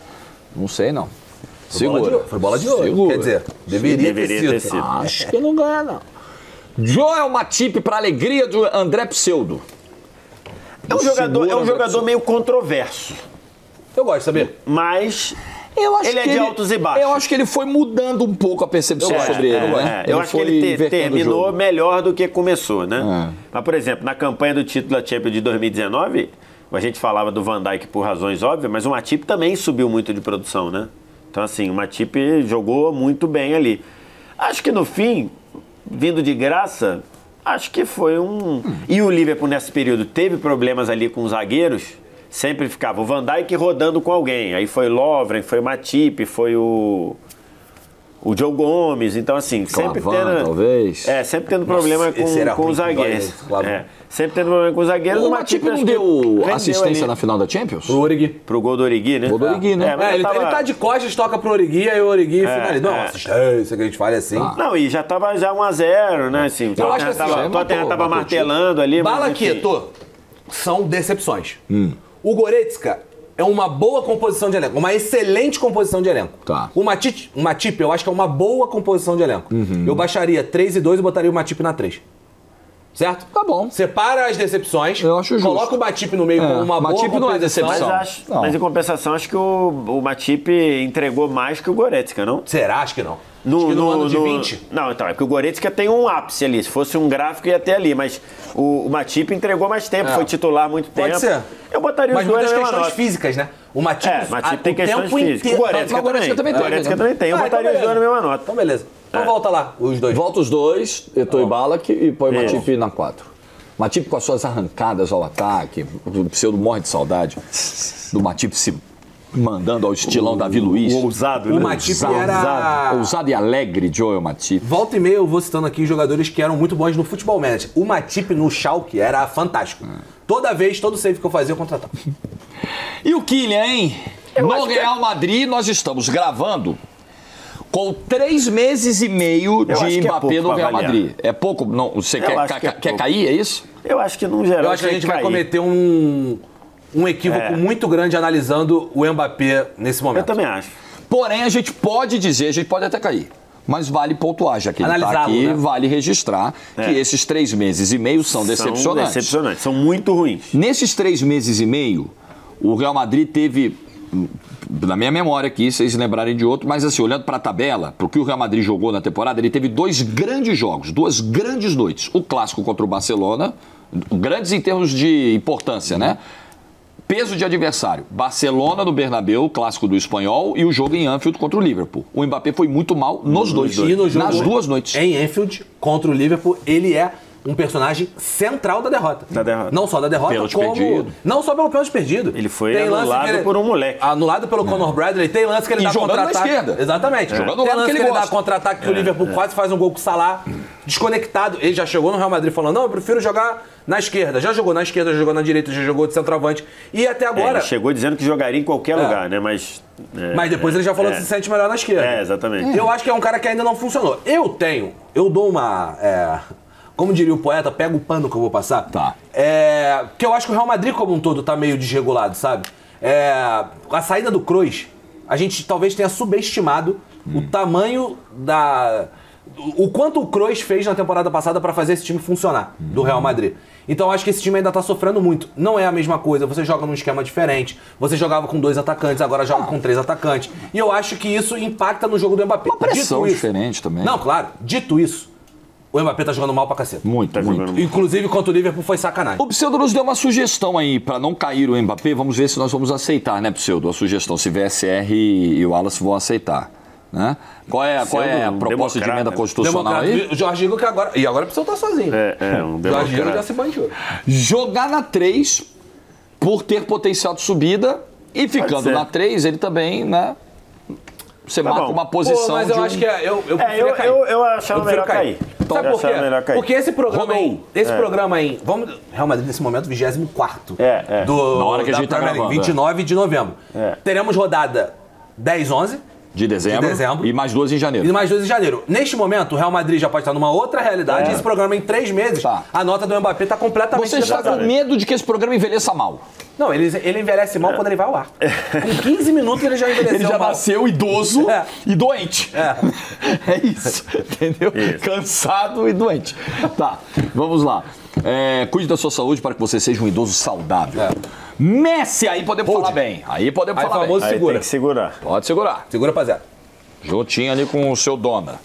Não sei, não. Segura. Foi bola de ouro. Segura. Quer dizer, deveria ter sido. Acho que não ganha, não. Joel Matip para alegria do André Pseudo. É um jogador meio controverso. Eu gosto de saber. Mas... ele é de altos e baixos. Eu acho que ele foi mudando um pouco a percepção sobre ele, né? Eu acho que ele terminou melhor do que começou, né? Mas, por exemplo, na campanha do título da Champions de 2019, a gente falava do Van Dijk por razões óbvias, mas o Matip também subiu muito de produção, né? Então, assim, o Matip jogou muito bem ali. Acho que no fim, vindo de graça, acho que foi um... E o Liverpool, nesse período, teve problemas ali com os zagueiros. Sempre ficava o Van Dijk rodando com alguém. Aí foi Lovren, foi o Matip, foi o Joe Gomes. Então, assim, sempre tendo... talvez. Sempre tendo problema com os zagueiros. Sempre tendo problema com os zagueiros. O Matip não deu assistência na final da Champions? Pro Origi. Pro gol do Origi, né? Gol do Origi, né? Ele tá de costas, toca pro Origi, aí o Origi finaliza. Não, assistência que a gente fala assim. Não, e já tava 1-0, né? Assim, eu acho que o Tottenham tava martelando ali. Bala Quieto são decepções. O Goretzka é uma boa composição de elenco, uma excelente composição de elenco. Tá. O Matip, eu acho que é uma boa composição de elenco. Eu baixaria 3 e 2 e botaria o Matip na 3. Certo? Tá bom. Separa as decepções, eu acho justo. Coloca o Matip no meio como uma boa composição. Não é decepção. Mas em compensação, acho que o Matip entregou mais que o Goretzka, não? Será? Acho que não. Acho que no ano de 20. Não, então, é porque o Goretzka tem um ápice ali. Se fosse um gráfico, ia ter ali. Mas o Matip entregou mais tempo, foi titular muito tempo. Pode ser. Eu botaria os dois na mesma nota. Mas muitas questões físicas, né? O Matip tem questões físicas. O Goretzka também tem. Eu botaria os dois na mesma nota. Então, beleza. Então volta lá, os dois. Volta os dois, Eto'o e Ballack, e põe o Matip na 4. Matip com as suas arrancadas ao ataque. O Pseudo morre de saudade do Matip se mandando ao estilão Davi Luiz. O ousado, né? O Matip era... Ousado e alegre, Joel Matip. Volta e meia eu vou citando aqui jogadores que eram muito bons no futebol manager. O Matip no Schalke era fantástico. Toda vez, todo save que eu fazia, eu contratava. E o Kylian, hein? No Real Madrid, nós estamos gravando com 3 meses e meio de Mbappé no Real Madrid. É pouco? Não, você quer cair, é isso? Eu acho que, no geral, eu acho que a gente vai cometer um equívoco muito grande analisando o Mbappé nesse momento. Eu também acho. Porém, a gente pode dizer, a gente pode até cair, mas vale pontuar, já que ele está aqui, né? Vale registrar que esses 3 meses e meio são decepcionantes. São muito ruins. Nesses 3 meses e meio, o Real Madrid teve, na minha memória aqui, vocês se lembrarem de outro, mas assim, olhando para a tabela, para o que o Real Madrid jogou na temporada, ele teve 2 grandes jogos, 2 grandes noites. O clássico contra o Barcelona, grandes em termos de importância, né? Peso de adversário. Barcelona no Bernabéu, clássico do Espanhol, e o jogo em Anfield contra o Liverpool. O Mbappé foi muito mal nos dois. E no jogo, nas duas noites. Em Anfield, contra o Liverpool, ele é um personagem central da derrota. Não só da derrota, pênalti como... perdido. Não só pelo pênalti perdido. Ele foi anulado por um moleque. Anulado pelo Conor Bradley. Tem lance que ele dá contra-ataque. na esquerda. Exatamente. Jogando Tem lance lance que ele dá gosta. contra-ataque que o Liverpool quase faz um gol com o Salah. Desconectado. Ele já chegou no Real Madrid falando, não, eu prefiro jogar na esquerda. Já jogou na esquerda, já jogou na direita, já jogou de centroavante. E até agora... Ele chegou dizendo que jogaria em qualquer lugar, né? Mas depois ele já falou que se sente melhor na esquerda. Exatamente. Eu acho que é um cara que ainda não funcionou. Eu dou uma... como diria o poeta, pega o pano que eu vou passar. Tá. Que eu acho que o Real Madrid como um todo tá meio desregulado, sabe? A saída do Kroos, a gente talvez tenha subestimado o tamanho o quanto o Kroos fez na temporada passada para fazer esse time funcionar, do Real Madrid. Então eu acho que esse time ainda tá sofrendo muito. Não é a mesma coisa, você joga num esquema diferente, você jogava com 2 atacantes, agora joga com 3 atacantes. E eu acho que isso impacta no jogo do Mbappé. Uma pressão diferente também. Não, claro. Dito isso, o Mbappé tá jogando mal pra caceta. Muito. Inclusive, contra o Liverpool foi sacanagem. O Pseudo nos deu uma sugestão aí, pra não cair o Mbappé, vamos ver se nós vamos aceitar, né, Pseudo? A sugestão, se VSR e o Wallace vão aceitar, né? Qual é a proposta de emenda constitucional aí? O Jorge Igor que agora... E agora o Pseudo tá sozinho. Um o Jorge Igor já se bandiou. Jogar na 3, por ter potencial de subida, e ficando na 3, ele também, né... Você marca uma posição. Mas eu acho que eu achava melhor cair. Sabe por quê? Porque esse programa aí, Real Madrid nesse momento, 24º. Na hora que a gente tá gravando. 29 de novembro. Teremos rodada 10, 11. De dezembro. E mais 2 em janeiro. Neste momento, o Real Madrid já pode estar numa outra realidade. E esse programa, em 3 meses, a nota do Mbappé está completamente Você está com medo de que esse programa envelheça mal? Não, ele envelhece mal quando ele vai ao ar. Com 15 minutos ele já envelheceu Ele já mal. nasceu idoso e doente. É isso, entendeu? Cansado e doente. Tá, vamos lá. Cuide da sua saúde para que você seja um idoso saudável. Messi, aí podemos falar bem. Aí tem que segurar. Pode segurar. Segura pra 0. Juntinho ali com o seu Dona.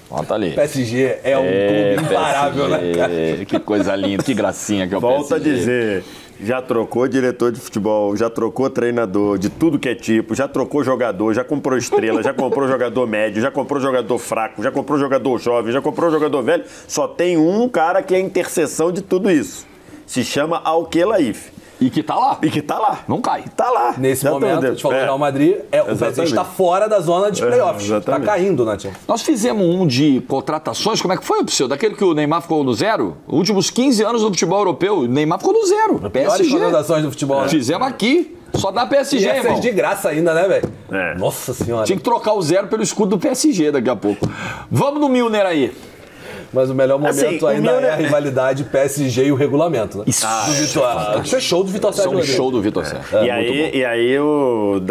Bota ali. PSG é um clube imparável, né, cara? Que coisa linda, que gracinha que é o PSG. Volto a dizer, já trocou diretor de futebol, já trocou treinador de tudo que é tipo, já trocou jogador, já comprou estrela, já comprou jogador médio, já comprou jogador fraco, já comprou jogador jovem, já comprou jogador velho. Só tem um cara que é a interseção de tudo isso. Se chama Al-Khelaif. E que tá lá. Não cai. Tá lá. Nesse momento, a gente falou do Real Madrid, o PSG está fora da zona de playoffs. Está caindo, né, Tia? Nós fizemos um de contratações, como é que foi, Psyu? Daquele que o Neymar ficou no 0? Últimos 15 anos do futebol europeu, o Neymar ficou no 0. Piores contratações do futebol. Fizemos aqui, só dá PSG, irmão. De graça ainda, né, velho? Nossa senhora. Tinha que trocar o 0 pelo escudo do PSG daqui a pouco. Vamos no Milner aí. Mas o melhor momento ainda é a rivalidade PSG e o regulamento, né? Isso é show do Vitor Sérgio. Isso é um show do Vitor Sérgio. E aí,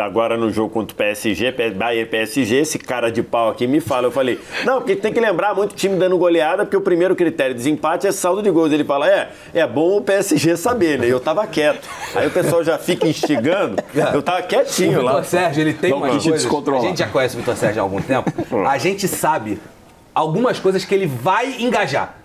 agora no jogo contra o PSG, Bayern e PSG, esse cara de pau aqui me fala. Eu falei, não, porque tem que lembrar muito time dando goleada, porque o primeiro critério de desempate é saldo de gols. Ele fala, é bom o PSG saber, né? Eu tava quieto. Aí o pessoal já fica instigando. Eu tava quietinho lá. O Vitor Sérgio, ele tem umas coisas... A gente já conhece o Vitor Sérgio há algum tempo. A gente sabe algumas coisas que ele vai engajar.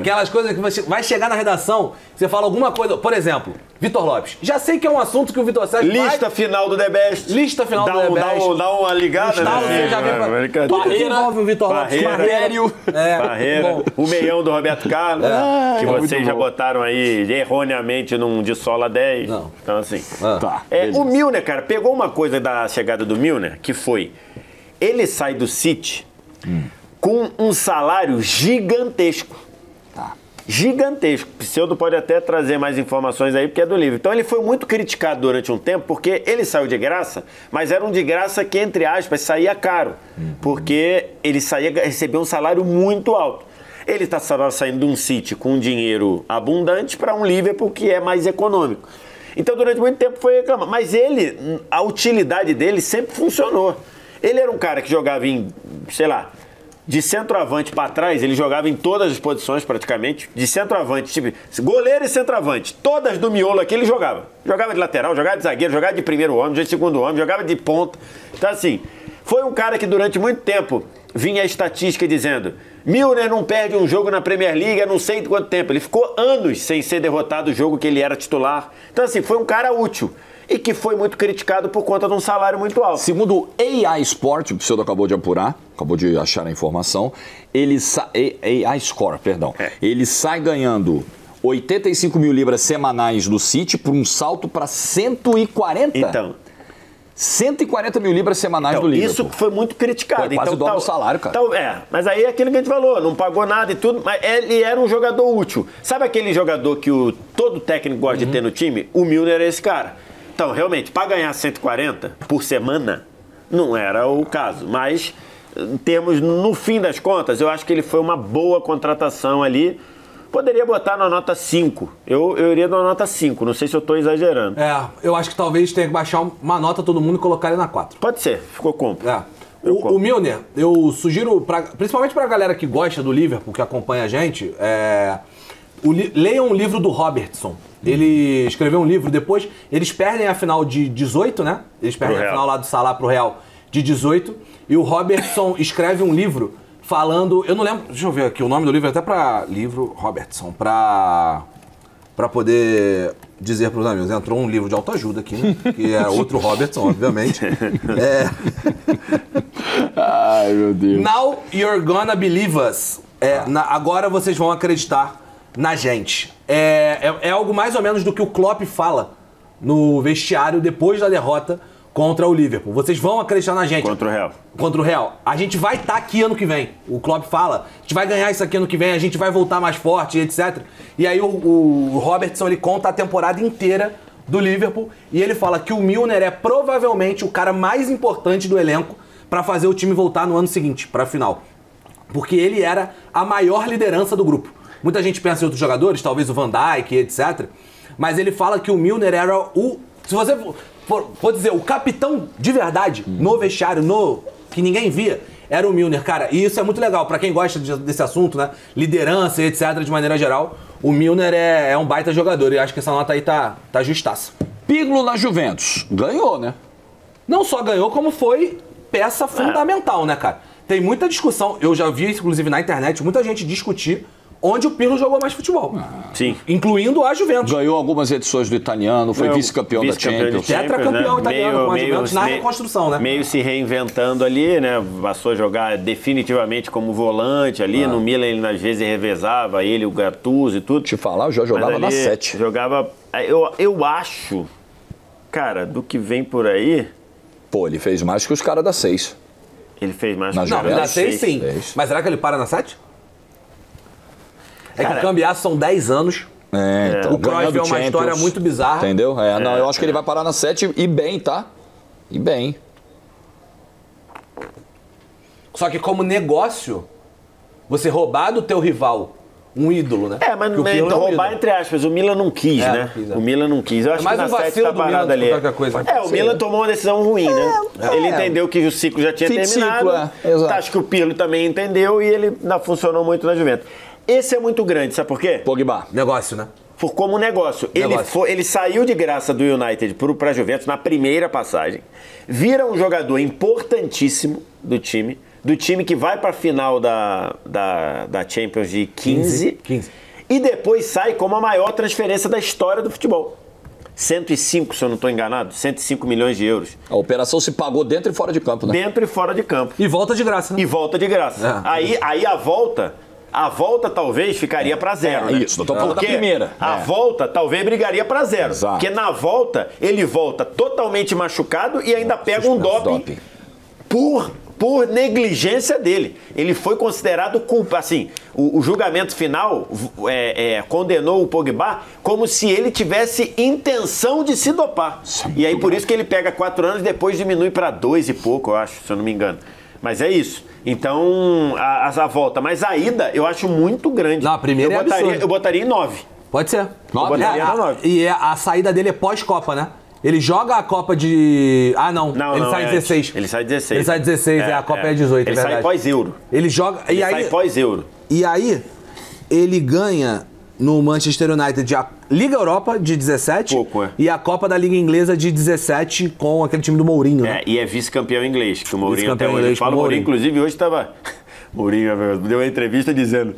Aquelas coisas que você vai chegar na redação, você fala alguma coisa. Por exemplo, Vitor Lopes. Já sei que é um assunto que o Vitor Sérgio Lista final do The Best. Lista final do The Best. Dá uma ligada, né? Já vem tudo que envolve o Vitor Lopes. Barreira. O meião do Roberto Carlos. Que vocês já botaram aí erroneamente num de sola 10. Não. Então, assim. O Milner, cara, pegou uma coisa da chegada do Milner, que foi... Ele sai do City... com um salário gigantesco. Gigantesco. Pseudo pode até trazer mais informações aí, porque é do livro. Então ele foi muito criticado durante um tempo, porque ele saiu de graça, mas era um de graça que, entre aspas, saía caro. Porque ele recebia um salário muito alto. Ele está saindo de um City com um dinheiro abundante para um Liverpool que é mais econômico. Então durante muito tempo foi reclamado. Mas a utilidade dele sempre funcionou. Ele era um cara que jogava em, sei lá, de centroavante para trás, ele jogava em todas as posições praticamente. De centroavante, tipo, goleiro e centroavante. Todas do miolo aqui ele jogava. Jogava de lateral, jogava de zagueiro, jogava de primeiro homem, de segundo homem, jogava de ponta. Então assim, foi um cara que durante muito tempo vinha a estatística dizendo Milner não perde um jogo na Premier League há não sei de quanto tempo. Ele ficou anos sem ser derrotado o jogo que ele era titular. Então, assim, foi um cara útil. E que foi muito criticado por conta de um salário muito alto. Segundo o AI Sport, o Pseudo acabou de apurar, acabou de achar a informação, AI Score, perdão. Ele sai ganhando 85 mil libras semanais do City por um salto para 140. Então... 140 mil libras semanais do Liverpool. Isso foi muito criticado. Pô, quase o dobro do salário, cara. Mas aí é aquilo que a gente falou, não pagou nada e tudo, mas ele era um jogador útil. Sabe aquele jogador que todo técnico gosta de ter no time? O Milner é esse cara. Então, realmente, para ganhar 140 por semana, não era o caso. Mas, no fim das contas, eu acho que ele foi uma boa contratação ali. Poderia botar na nota 5. Eu iria na nota 5. Não sei se eu estou exagerando. Eu acho que talvez tenha que baixar uma nota todo mundo e colocar ele na 4. Pode ser, ficou compro. O Milner, eu sugiro, principalmente pra galera que gosta do Liverpool, que acompanha a gente, leiam um livro do Robertson. Ele escreveu um livro, depois eles perdem a final de 18, né? Eles perdem a final lá do Salah pro Real de 18. E o Robertson escreve um livro falando... Eu não lembro... Deixa eu ver aqui o nome do livro, até pra... Livro Robertson, pra poder dizer pros amigos. Entrou um livro de autoajuda aqui, né? Que é outro Robertson, obviamente. Ai, meu Deus. Now you're gonna believe us. Agora vocês vão acreditar na gente. É algo mais ou menos do que o Klopp fala no vestiário depois da derrota contra o Liverpool. Vocês vão acreditar na gente. Contra o Real. Contra o Real. A gente vai estar aqui ano que vem. O Klopp fala, a gente vai ganhar isso aqui ano que vem, a gente vai voltar mais forte, etc. E aí o Robertson, ele conta a temporada inteira do Liverpool e ele fala que o Milner é provavelmente o cara mais importante do elenco para fazer o time voltar no ano seguinte, para a final. Porque ele era a maior liderança do grupo. Muita gente pensa em outros jogadores, talvez o Van Dijk, etc. Mas ele fala que o Milner era o... Se você for dizer, o capitão de verdade no vestiário, que ninguém via, era o Milner, cara. E isso é muito legal, pra quem gosta desse assunto, né? Liderança, etc, de maneira geral. O Milner é um baita jogador e acho que essa nota aí tá justaça. Pirlo na Juventus. Ganhou, né? Não só ganhou, como foi peça fundamental, né, cara? Tem muita discussão, eu já vi, inclusive na internet, muita gente discutir onde o Pirlo jogou mais futebol. Sim. Incluindo a Juventus. Ganhou algumas edições do italiano, foi vice-campeão da Champions. Tetracampeão italiano com a Juventus na reconstrução, né? Meio se reinventando ali, né? Passou a jogar definitivamente como volante ali. No Milan ele às vezes revezava, ele, o Gattuso e tudo. Te falar, eu já jogava na 7. Jogava... Eu acho, cara, do que vem por aí... Pô, ele fez mais que os caras da 6. Ele fez mais que os caras da 6 sim. Mas será que ele para na 7? Cara, que o cambiaço são 10 anos. Então, o Cruyff é uma história muito bizarra. Entendeu? Não, eu acho que ele vai parar na 7 e bem, tá? E bem. Só que como negócio, você roubar do teu rival um ídolo, né? Mas então, roubar entre aspas, o Milan não quis, né? O Milan não quis. Eu acho que na 7 tá parado ali. O Milan tomou uma decisão ruim, né? Ele entendeu que o ciclo já tinha terminado. Acho que o Pirlo também entendeu e ele não funcionou muito na Juventus. Esse é muito grande, sabe por quê? Pogba. Negócio, né? Como negócio. Ele saiu de graça do United para a Juventus na primeira passagem. Vira um jogador importantíssimo do time que vai para a final da Champions de 15. E depois sai como a maior transferência da história do futebol. 105, se eu não estou enganado, 105 milhões de euros. A operação se pagou dentro e fora de campo, né? Dentro e fora de campo. E volta de graça, né? E volta de graça. Aí a volta talvez ficaria para zero. Né? Isso, estou falando da primeira. A volta talvez brigaria para zero. Exato. Porque na volta ele volta totalmente machucado e ainda pega um doping. Por negligência dele. Ele foi considerado culpa. Assim, o julgamento final condenou o Pogba como se ele tivesse intenção de se dopar. E aí por isso que ele pega 4 anos e depois diminui para 2 e pouco, eu acho, se eu não me engano. Mas é isso. Então, a volta. Mas a ida eu acho muito grande. Não, a primeira eu botaria em 9. Pode ser. 9? E a saída dele é pós-Copa, né? Ele joga a Copa de... ele sai 16. Ele sai 16. Ele sai 16, a Copa é 18, ele sai pós-Euro. Ele joga... sai pós-Euro. E aí, ele ganha no Manchester United a Liga Europa de 17 e a Copa da Liga Inglesa de 17 com aquele time do Mourinho, né? E é vice-campeão inglês, que o Mourinho até hoje fala. O Mourinho, inclusive, hoje estava Mourinho deu uma entrevista dizendo: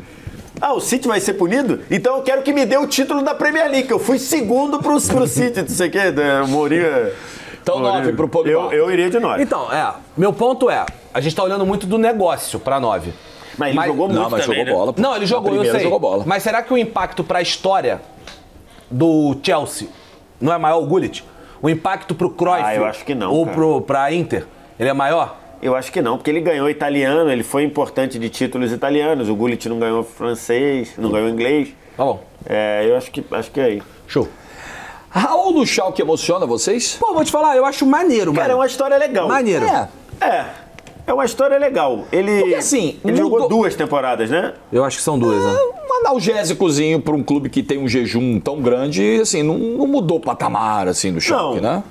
o City vai ser punido? Então eu quero que me dê o título da Premier League. Eu fui segundo pro City, não sei o quê. Mourinho... Então 9 pro Pogba. Eu iria de 9. Então, meu ponto é, a gente tá olhando muito do negócio pra 9. Mas ele jogou muito mas também, jogou bola. Não, ele jogou, eu sei. Jogou bola. Mas será que o impacto pra história do Chelsea não é maior o Gullit? O impacto pro Cruyff eu acho que não, ou pra Inter, ele é maior? Eu acho que não, porque ele ganhou italiano, ele foi importante de títulos italianos. O Gullit não ganhou francês, não ganhou inglês. Tá bom. Eu acho que é aí. Show. Raul do Schalke emociona vocês? Pô, vou te falar, eu acho maneiro, mano. Cara, é uma história legal. Maneiro. É uma história legal. Porque assim, ele jogou 2 temporadas, né? Eu acho que são 2, né? Um analgésicozinho para um clube que tem um jejum tão grande, assim, não mudou o patamar, assim, do Schalke, né?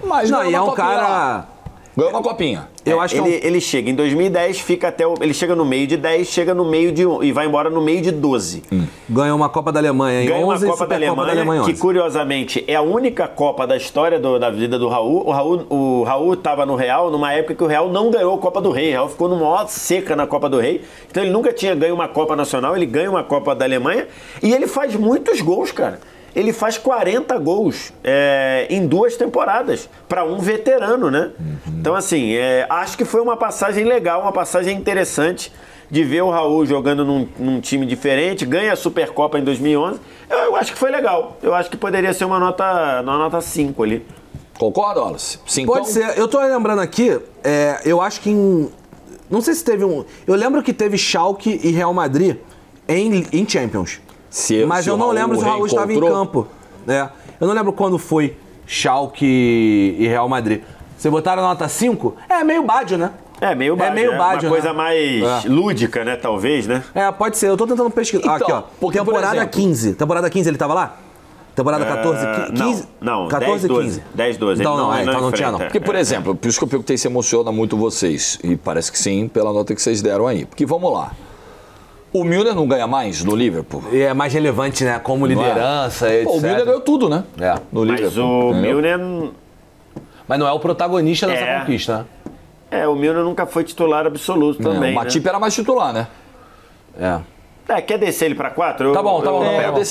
Mas Não, ganhou e é uma um copinha cara... lá. Ganhou uma copinha. Eu acho que ele chega em 2010, fica até ele chega no meio de 10, chega no meio de e vai embora no meio de 12. ganhou uma Copa da Alemanha em 11 Ganhou uma e Copa da Alemanha, que curiosamente é a única Copa da história da vida do Raul. O Raul estava no Real numa época que o Real não ganhou a Copa do Rei. O Real ficou numa maior seca na Copa do Rei. Então ele nunca tinha ganho uma Copa Nacional, ele ganha uma Copa da Alemanha e ele faz muitos gols, cara. Ele faz 40 gols em 2 temporadas, para um veterano, né? Então, assim, acho que foi uma passagem legal, uma passagem interessante de ver o Raul jogando num time diferente, ganha a Supercopa em 2011. Eu acho que foi legal. Eu acho que poderia ser uma nota 5 ali. Concorda, Wallace? 5? Pode ser. Eu tô lembrando aqui, eu acho que não sei se teve um... Eu lembro que teve Schalke e Real Madrid em Champions. Mas eu não lembro se o Raul estava em campo. Eu não lembro quando foi Schalke e Real Madrid. Vocês botaram nota 5? É meio Badio, né? Meio Badio. Uma coisa mais lúdica, né? Talvez, né? Pode ser. Eu tô tentando pesquisar. Então, aqui, ó. Temporada 15. Temporada 15 ele tava lá? Temporada 14, 15? Não, 14 10, 12. 15. 10, 12. Então não tinha não. Porque, por exemplo, por isso que eu perguntei se emociona muito vocês. E parece que sim, pela nota que vocês deram aí. Porque vamos lá. O Milner não ganha mais no Liverpool? E é mais relevante, né? Como liderança, etc. O Milner ganhou tudo, né? No Liverpool. Mas o Milner... Mas não é o protagonista dessa conquista, né? O Milner nunca foi titular absoluto também, o Matip era mais titular, né? Quer descer ele pra 4? Tá bom.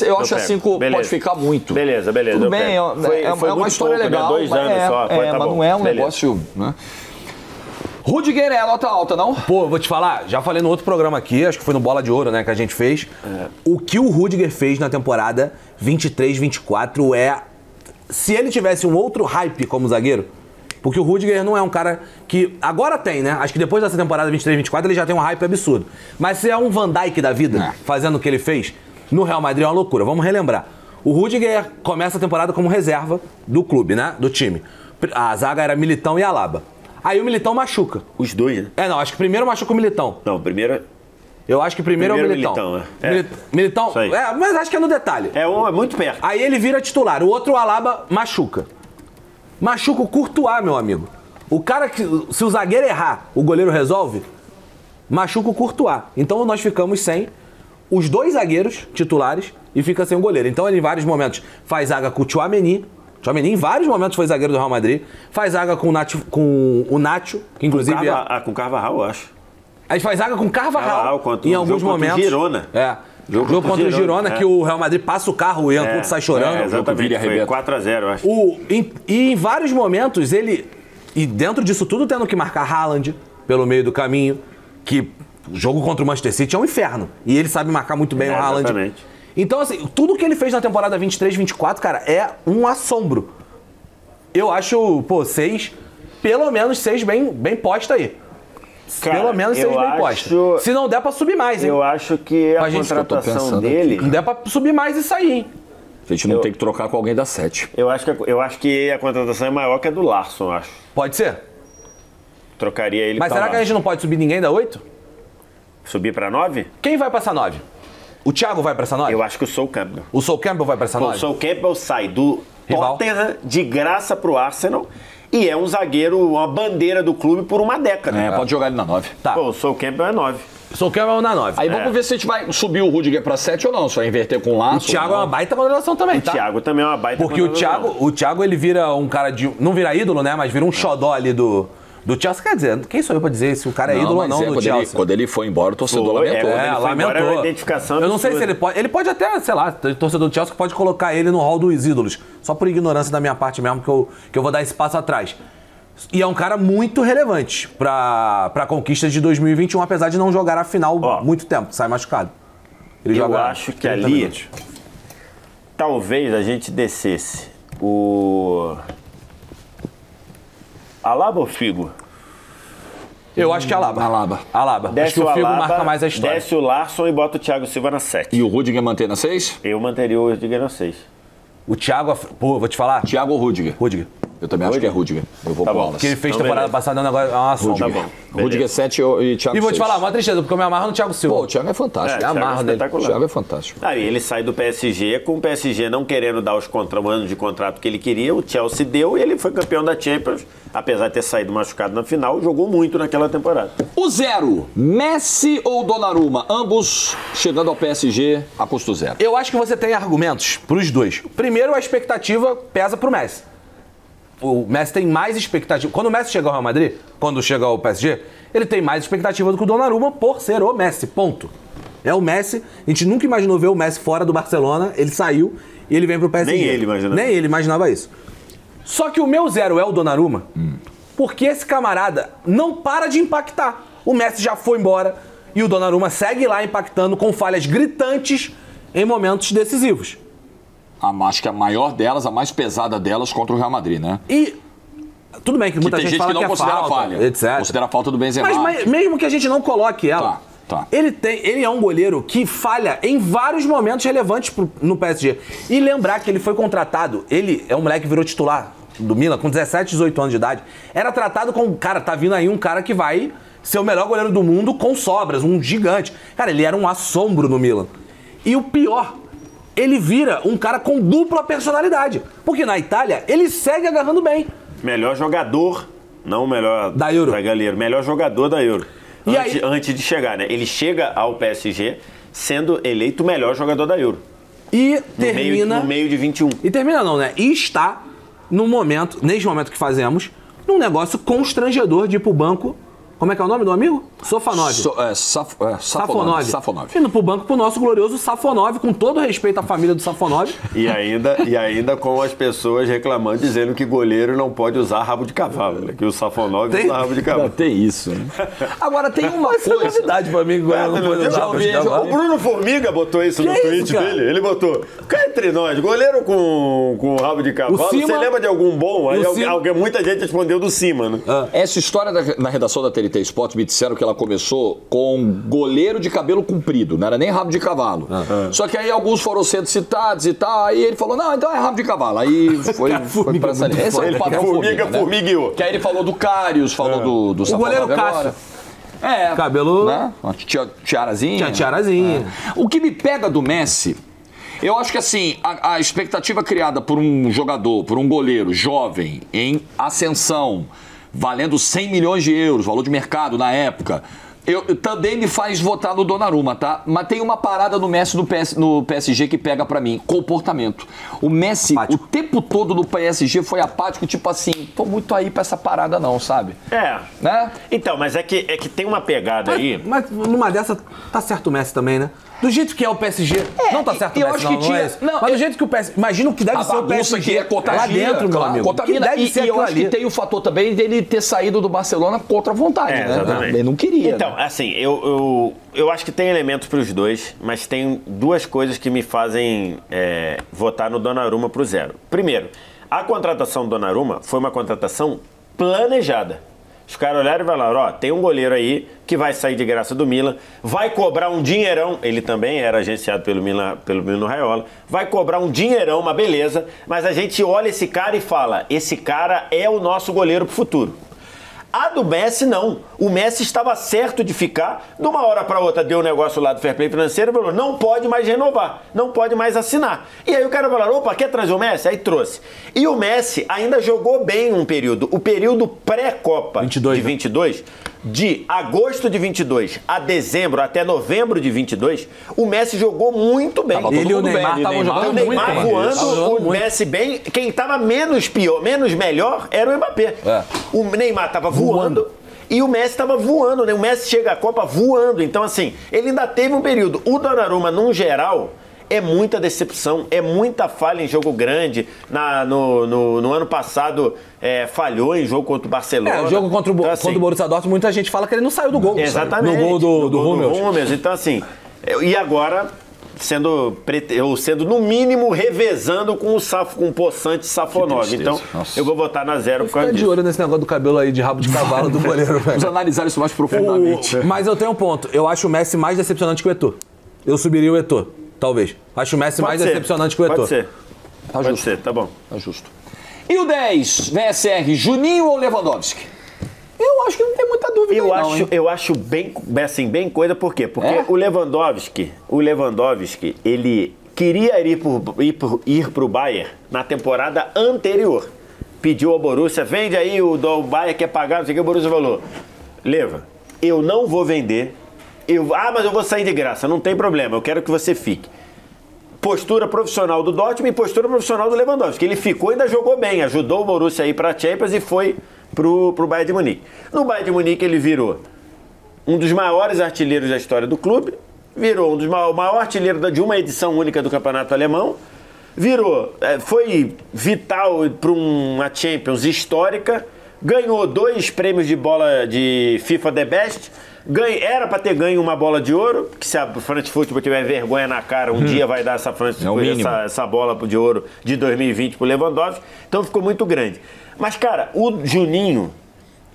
Eu acho assim que pode ficar muito. Beleza. Tudo bem, é uma história legal. 2 anos só. Mas não é um negócio... né? Rudiger é nota alta, não? Pô, vou te falar, já falei no outro programa aqui, acho que foi no Bola de Ouro, né, que a gente fez. O que o Rudiger fez na temporada 23-24 se ele tivesse um outro hype como zagueiro, porque o Rudiger não é um cara que... Agora tem, né? Acho que depois dessa temporada 23-24 ele já tem um hype absurdo. Mas se é um Van Dijk da vida, fazendo o que ele fez, no Real Madrid é uma loucura. Vamos relembrar. O Rudiger começa a temporada como reserva do clube, né? Do time. A zaga era Militão e Alaba. Aí o Militão machuca. Os dois, né? Não, acho que primeiro machuca o Militão. Não, primeiro... Eu acho que primeiro é o Militão. Militão, mas acho que é no detalhe. É muito perto. Aí ele vira titular, o outro, o Alaba, machuca. Machuca o Courtois, meu amigo. O cara que, se o zagueiro errar, o goleiro resolve, machuca o Courtois. Então nós ficamos sem os 2 zagueiros titulares e fica sem o goleiro. Então ele em vários momentos faz zaga com o Tchouaméni. Tchouaméni em vários momentos foi zagueiro do Real Madrid. Faz zaga com o Nacho, que inclusive... Com o Carvajal, eu acho. A gente faz zaga com o Carvajal em alguns momentos. Girona. Jogo contra o Girona, que o Real Madrid passa o carro, o Ian Couto sai chorando. Exatamente, foi 4-0, eu acho. E em vários momentos, ele... E dentro disso tudo, tendo que marcar Haaland pelo meio do caminho, que o jogo contra o Manchester City é um inferno. E ele sabe marcar muito bem o Haaland. Exatamente. Então, assim, tudo que ele fez na temporada 23-24, cara, é um assombro. Eu acho, 6, pelo menos 6 bem posta aí. Cara, pelo menos 6 bem posta. Se não der pra subir mais, hein? Eu acho que a contratação dele... Não der pra subir mais isso aí, hein? A gente não tem que trocar com alguém da 7. Eu acho que a contratação é maior que a do Larsson, eu acho. Pode ser? Trocaria ele. Mas será que a gente não pode subir ninguém da 8? Subir pra 9? Quem vai pra essa 9? O Thiago vai pra essa 9? Eu acho que o Sol Campbell. O Sol Campbell vai pra essa 9? O Sol Campbell sai do Tottenham de graça pro Arsenal e é um zagueiro, uma bandeira do clube por uma década. Pode jogar ele na 9. Tá. O Sol Campbell é 9. O Sol Campbell é na 9. Aí vamos ver se a gente vai subir o Rudiger pra 7 ou não. Se vai inverter com o Laço. O Thiago é uma baita contratação também, tá? O Thiago também é uma baita contratação. Porque o Thiago ele vira um cara de... Não vira ídolo, né? Mas vira um xodó ali do Do Chelsea, quer dizer, quem sou eu pra dizer se o cara é ídolo ou não do Chelsea? Quando ele foi embora, o torcedor lamentou. Lamentou. Eu não sei se ele pode... Ele pode até, sei lá, torcedor do Chelsea que pode colocar ele no hall dos ídolos. Só por ignorância da minha parte mesmo, que eu vou dar esse passo atrás. E é um cara muito relevante pra conquista de 2021, apesar de não jogar a final muito tempo, sai machucado. Eu acho que ali, talvez a gente descesse o... Alaba ou Figo? Eu acho que é Alaba. Acho que o Figo marca mais a história. Desce o Larsson e bota o Thiago Silva na 7. E o Rudiger mantém na 6? Eu manteria o Rudiger na 6. O Thiago... Pô, vou te falar. Thiago ou Rudiger? Rudiger. Eu também acho que é Rudiger. Eu vou com Wallace. Porque ele fez temporada passada, agora é uma sombra. Rudiger. Rudiger 7 e Thiago 6. E vou te falar, uma tristeza, porque eu me amarro no Thiago Silva. Pô, o Thiago é fantástico. Eu amarro dele. O Thiago é fantástico. Aí ele sai do PSG, com o PSG não querendo dar os anos de contrato que ele queria, o Chelsea deu e ele foi campeão da Champions. Apesar de ter saído machucado na final, jogou muito naquela temporada. O 0, Messi ou Donnarumma? Ambos chegando ao PSG a custo zero. Eu acho que você tem argumentos pros dois. Primeiro, a expectativa pesa pro Messi. O Messi tem mais expectativa. Quando o Messi chega ao Real Madrid, quando chega ao PSG, ele tem mais expectativa do que o Donnarumma por ser o Messi, ponto. É o Messi, a gente nunca imaginou ver o Messi fora do Barcelona, ele saiu e ele vem pro PSG. Nem ele imaginava isso. Só que o meu 0 é o Donnarumma, porque esse camarada não para de impactar. O Messi já foi embora e o Donnarumma segue lá impactando com falhas gritantes em momentos decisivos. Acho que a maior delas, a mais pesada delas, contra o Real Madrid, né? E tudo bem que muita gente fala que não considera falta, falha, etc. Considera a falta do Benzema. Mas mesmo que a gente não coloque ela, ele é um goleiro que falha em vários momentos relevantes no PSG. E lembrar que ele foi contratado, ele é um moleque que virou titular do Milan com 17, 18 anos de idade. Era tratado como, cara, tá vindo aí um cara que vai ser o melhor goleiro do mundo com sobras, um gigante. Cara, ele era um assombro no Milan. E o pior, ele vira um cara com dupla personalidade. Porque na Itália, ele segue agarrando bem. Melhor jogador, não o melhor da Euro. Melhor jogador da Euro. E antes de chegar, né? Ele chega ao PSG sendo eleito o melhor jogador da Euro. E termina... No meio de 21. E termina não, né? E está, neste momento que fazemos, num negócio constrangedor de ir pro banco. Como é que é o nome do amigo? Sofanov. Safonov. Indo pro banco pro nosso glorioso Safonov, com todo respeito à família do Safonov. E ainda com as pessoas reclamando, dizendo que goleiro não pode usar rabo de cavalo, né? Que o Safonov usa rabo de cavalo. Tem isso, né? Agora tem uma coisa... é novidade pra mim que goleiro não pode usar rabo de cavalo. O Bruno Formiga botou isso no tweet dele. Ele botou, cá entre nós, goleiro com rabo de cavalo, você lembra de algum bom? Aí muita gente respondeu do Cima, né? Essa história na redação da TNT Sport me disseram que ela começou com goleiro de cabelo comprido, não era nem rabo de cavalo. Só que aí alguns foram sendo citados e tal, aí ele falou, não, então é rabo de cavalo. Aí foi pra essa linha. Esse é o padrão formigueou. Que aí ele falou do Karius, falou do Safonov. O goleiro Cássio. Cabelo... Né? Tiarazinha. Tiarazinha. O que me pega do Messi... Eu acho que assim, a expectativa criada por um jogador, por um goleiro jovem, em ascensão, valendo 100 milhões de euros, valor de mercado na época, também me faz votar no Donnarumma, tá? Mas tem uma parada no Messi no PSG que pega pra mim, comportamento. O Messi, apático. O tempo todo no PSG foi apático, tipo assim, tô muito aí pra essa parada não, sabe? Né? Então, mas é que tem uma pegada aí... Mas numa dessa, tá certo o Messi também, né? Do jeito que é o PSG, não tá certo o Messi, acho que tinha, mas do jeito que o PSG... Imagina o que deve ser o PSG que é lá dentro, meu amigo. E eu acho que tem o fator também dele ter saído do Barcelona contra a vontade, né? Exatamente. Ele não queria. Então, assim, eu acho que tem elementos para os dois, mas tem duas coisas que me fazem votar no Donnarumma pro 0. Primeiro, a contratação do Donnarumma foi uma contratação planejada. Os caras olharam e falaram, tem um goleiro aí que vai sair de graça do Milan, vai cobrar um dinheirão, ele também era agenciado pelo Mino Raiola, vai cobrar um dinheirão, uma beleza, mas a gente olha esse cara e fala, esse cara é o nosso goleiro pro futuro. A do Messi, não. O Messi estava certo de ficar, de uma hora para outra deu um negócio lá do fair play financeiro e falou, não pode mais renovar, não pode mais assinar. E aí o cara falou, opa, quer trazer o Messi? Aí trouxe. E o Messi ainda jogou bem um período, o período pré-Copa de 22, de agosto de 22 a dezembro, até novembro de 22, o Messi jogou muito bem. Ele e o Neymar estavam jogando muito. O Neymar voando, o Messi bem. Quem estava menos melhor era o Mbappé. O Neymar estava voando. E o Messi estava voando, né? O Messi chega à Copa voando. Então, assim, ele ainda teve um período. O Donnarumma, num geral, é muita decepção, é muita falha em jogo grande. No ano passado, falhou em jogo contra o Barcelona. O jogo contra o Borussia Dortmund, muita gente fala que ele não saiu do gol. Exatamente. No gol do Hummels. Então, assim, e agora... Sendo no mínimo revezando com o Poçante e Safonov. Então, eu vou votar na 0 por causa disso. De olho nesse negócio do cabelo aí de rabo de cavalo do goleiro. Vamos analisar isso mais profundamente. Mas eu tenho um ponto. Eu acho o Messi mais decepcionante que o Eto'o. Eu subiria o Eto'o, talvez. Acho o Messi mais decepcionante que o Eto'o. Pode ser. Pode ser, tá bom. Tá justo. E o 10, VSR, Juninho ou Lewandowski? Eu acho que não tem muita dúvida eu acho bem coisa, por quê? Porque o Lewandowski, ele queria ir pro Bayern na temporada anterior. Pediu ao Borussia, vende aí, o Bayern quer pagar, não sei o que, o Borussia falou, Leva, eu não vou vender, mas eu vou sair de graça, não tem problema, eu quero que você fique. Postura profissional do Dortmund e postura profissional do Lewandowski. Ele ficou e ainda jogou bem, ajudou o Borussia a ir para a Champions e foi pro Bayern de Munique. No Bayern de Munique ele virou um dos maiores artilheiros da história do clube, virou o maior artilheiro de uma edição única do campeonato alemão, foi vital para uma Champions histórica, ganhou 2 prêmios de bola de FIFA The Best, era para ter ganho uma bola de ouro, que se a France Football tiver vergonha na cara, um dia vai dar essa bola de ouro de 2020 pro Lewandowski, então ficou muito grande. Mas, cara, o Juninho,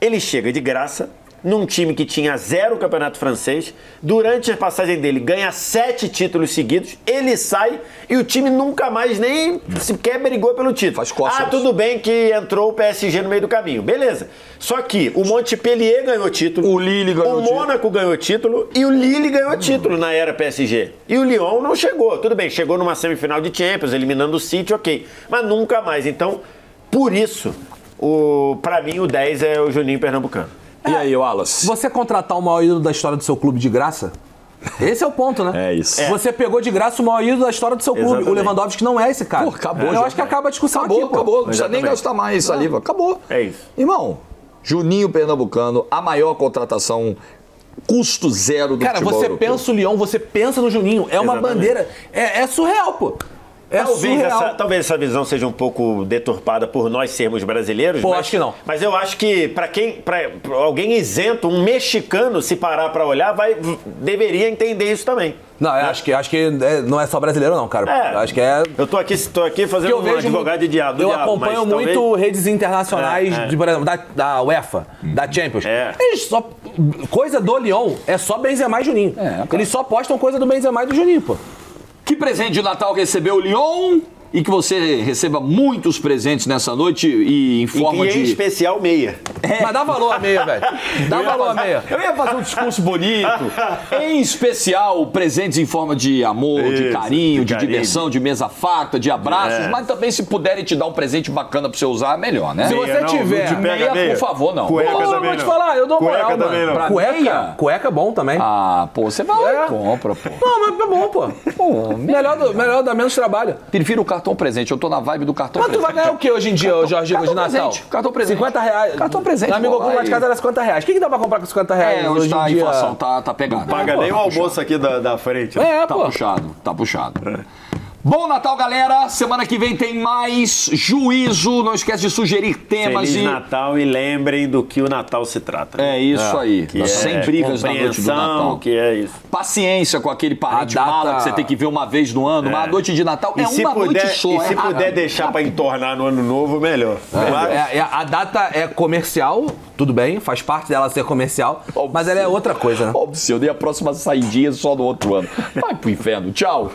ele chega de graça num time que tinha 0 campeonato francês, durante a passagem dele ganha 7 títulos seguidos, ele sai e o time nunca mais nem sequer brigou pelo título. Faz costas. Tudo bem que entrou o PSG no meio do caminho, beleza. Só que o Montpellier ganhou título, o Lille ganhou o Mônaco ganhou título e o Lille ganhou título na era PSG. E o Lyon não chegou, tudo bem, chegou numa semifinal de Champions, eliminando o City, ok, mas nunca mais. Então, por isso, pra mim o 10 é o Juninho Pernambucano. E aí, Wallace? Você contratar o maior ídolo da história do seu clube de graça? Esse é o ponto, né? É isso. Você pegou de graça o maior ídolo da história do seu clube. Exatamente. O Lewandowski não é esse cara. Pô, acabou. Eu acho que acaba a discussão aqui, pô. Acabou. Não precisa nem gastar mais saliva. Acabou. É isso. Irmão, Juninho Pernambucano, a maior contratação, custo zero do futebol você europeu. pensa o Leão, você pensa no Juninho. É uma bandeira. É surreal, pô. Talvez essa visão seja um pouco deturpada por nós sermos brasileiros. Pô, acho que não. Mas eu acho que pra alguém isento, um mexicano, se parar pra olhar, deveria entender isso também. Não, eu acho que não é só brasileiro, não, cara. Acho que é. Eu tô aqui fazendo um advogado de diabo. Eu acompanho muito redes internacionais, por exemplo, da UEFA, da Champions. Eles coisa do Lyon é só Benzema e Juninho. Eles só postam coisa do Benzema e do Juninho, pô. Que presente de Natal recebeu o Lyon e que você receba muitos presentes nessa noite e em forma em especial meia. Mas dá valor a meia, velho. Dá valor a meia. Eu ia fazer um discurso bonito. Em especial, presentes em forma de amor, de carinho, de diversão, de mesa farta, de abraços. Mas também, se puderem te dar um presente bacana pra você usar, melhor, né? Se você tiver meia, por favor, não. Cueca eu também vou te falar, eu dou moral, mano. Pra Cueca é bom também. Você vai lá e compra, pô. Não, mas é bom, pô. Melhor dar menos trabalho. Prefiro o cartão presente. Eu tô na vibe do cartão presente. Mas tu vai ganhar o que hoje em dia, Jorge, de Natal? Cartão presente. R$50. Cartão presente. Na amigo lá de casa era R$50. O que dá pra comprar com R$50 hoje a inflação tá pegada. Paga nem o almoço aqui da frente. Tá puxado. Bom Natal, galera. Semana que vem tem mais Juízo. Não esquece de sugerir temas. Feliz Natal e lembrem do que o Natal se trata. É isso aí. Sem brigas na noite do Natal. Que é isso. Paciência com aquele parente mala que você tem que ver uma vez no ano. Mas a noite de Natal é uma noite só. E se puder deixar pra entornar no ano novo, melhor. A data é comercial, tudo bem, faz parte dela ser comercial, mas ela é outra coisa, né? Óbvio, eu dei a próxima saidinha só no outro ano. Vai pro inferno. Tchau.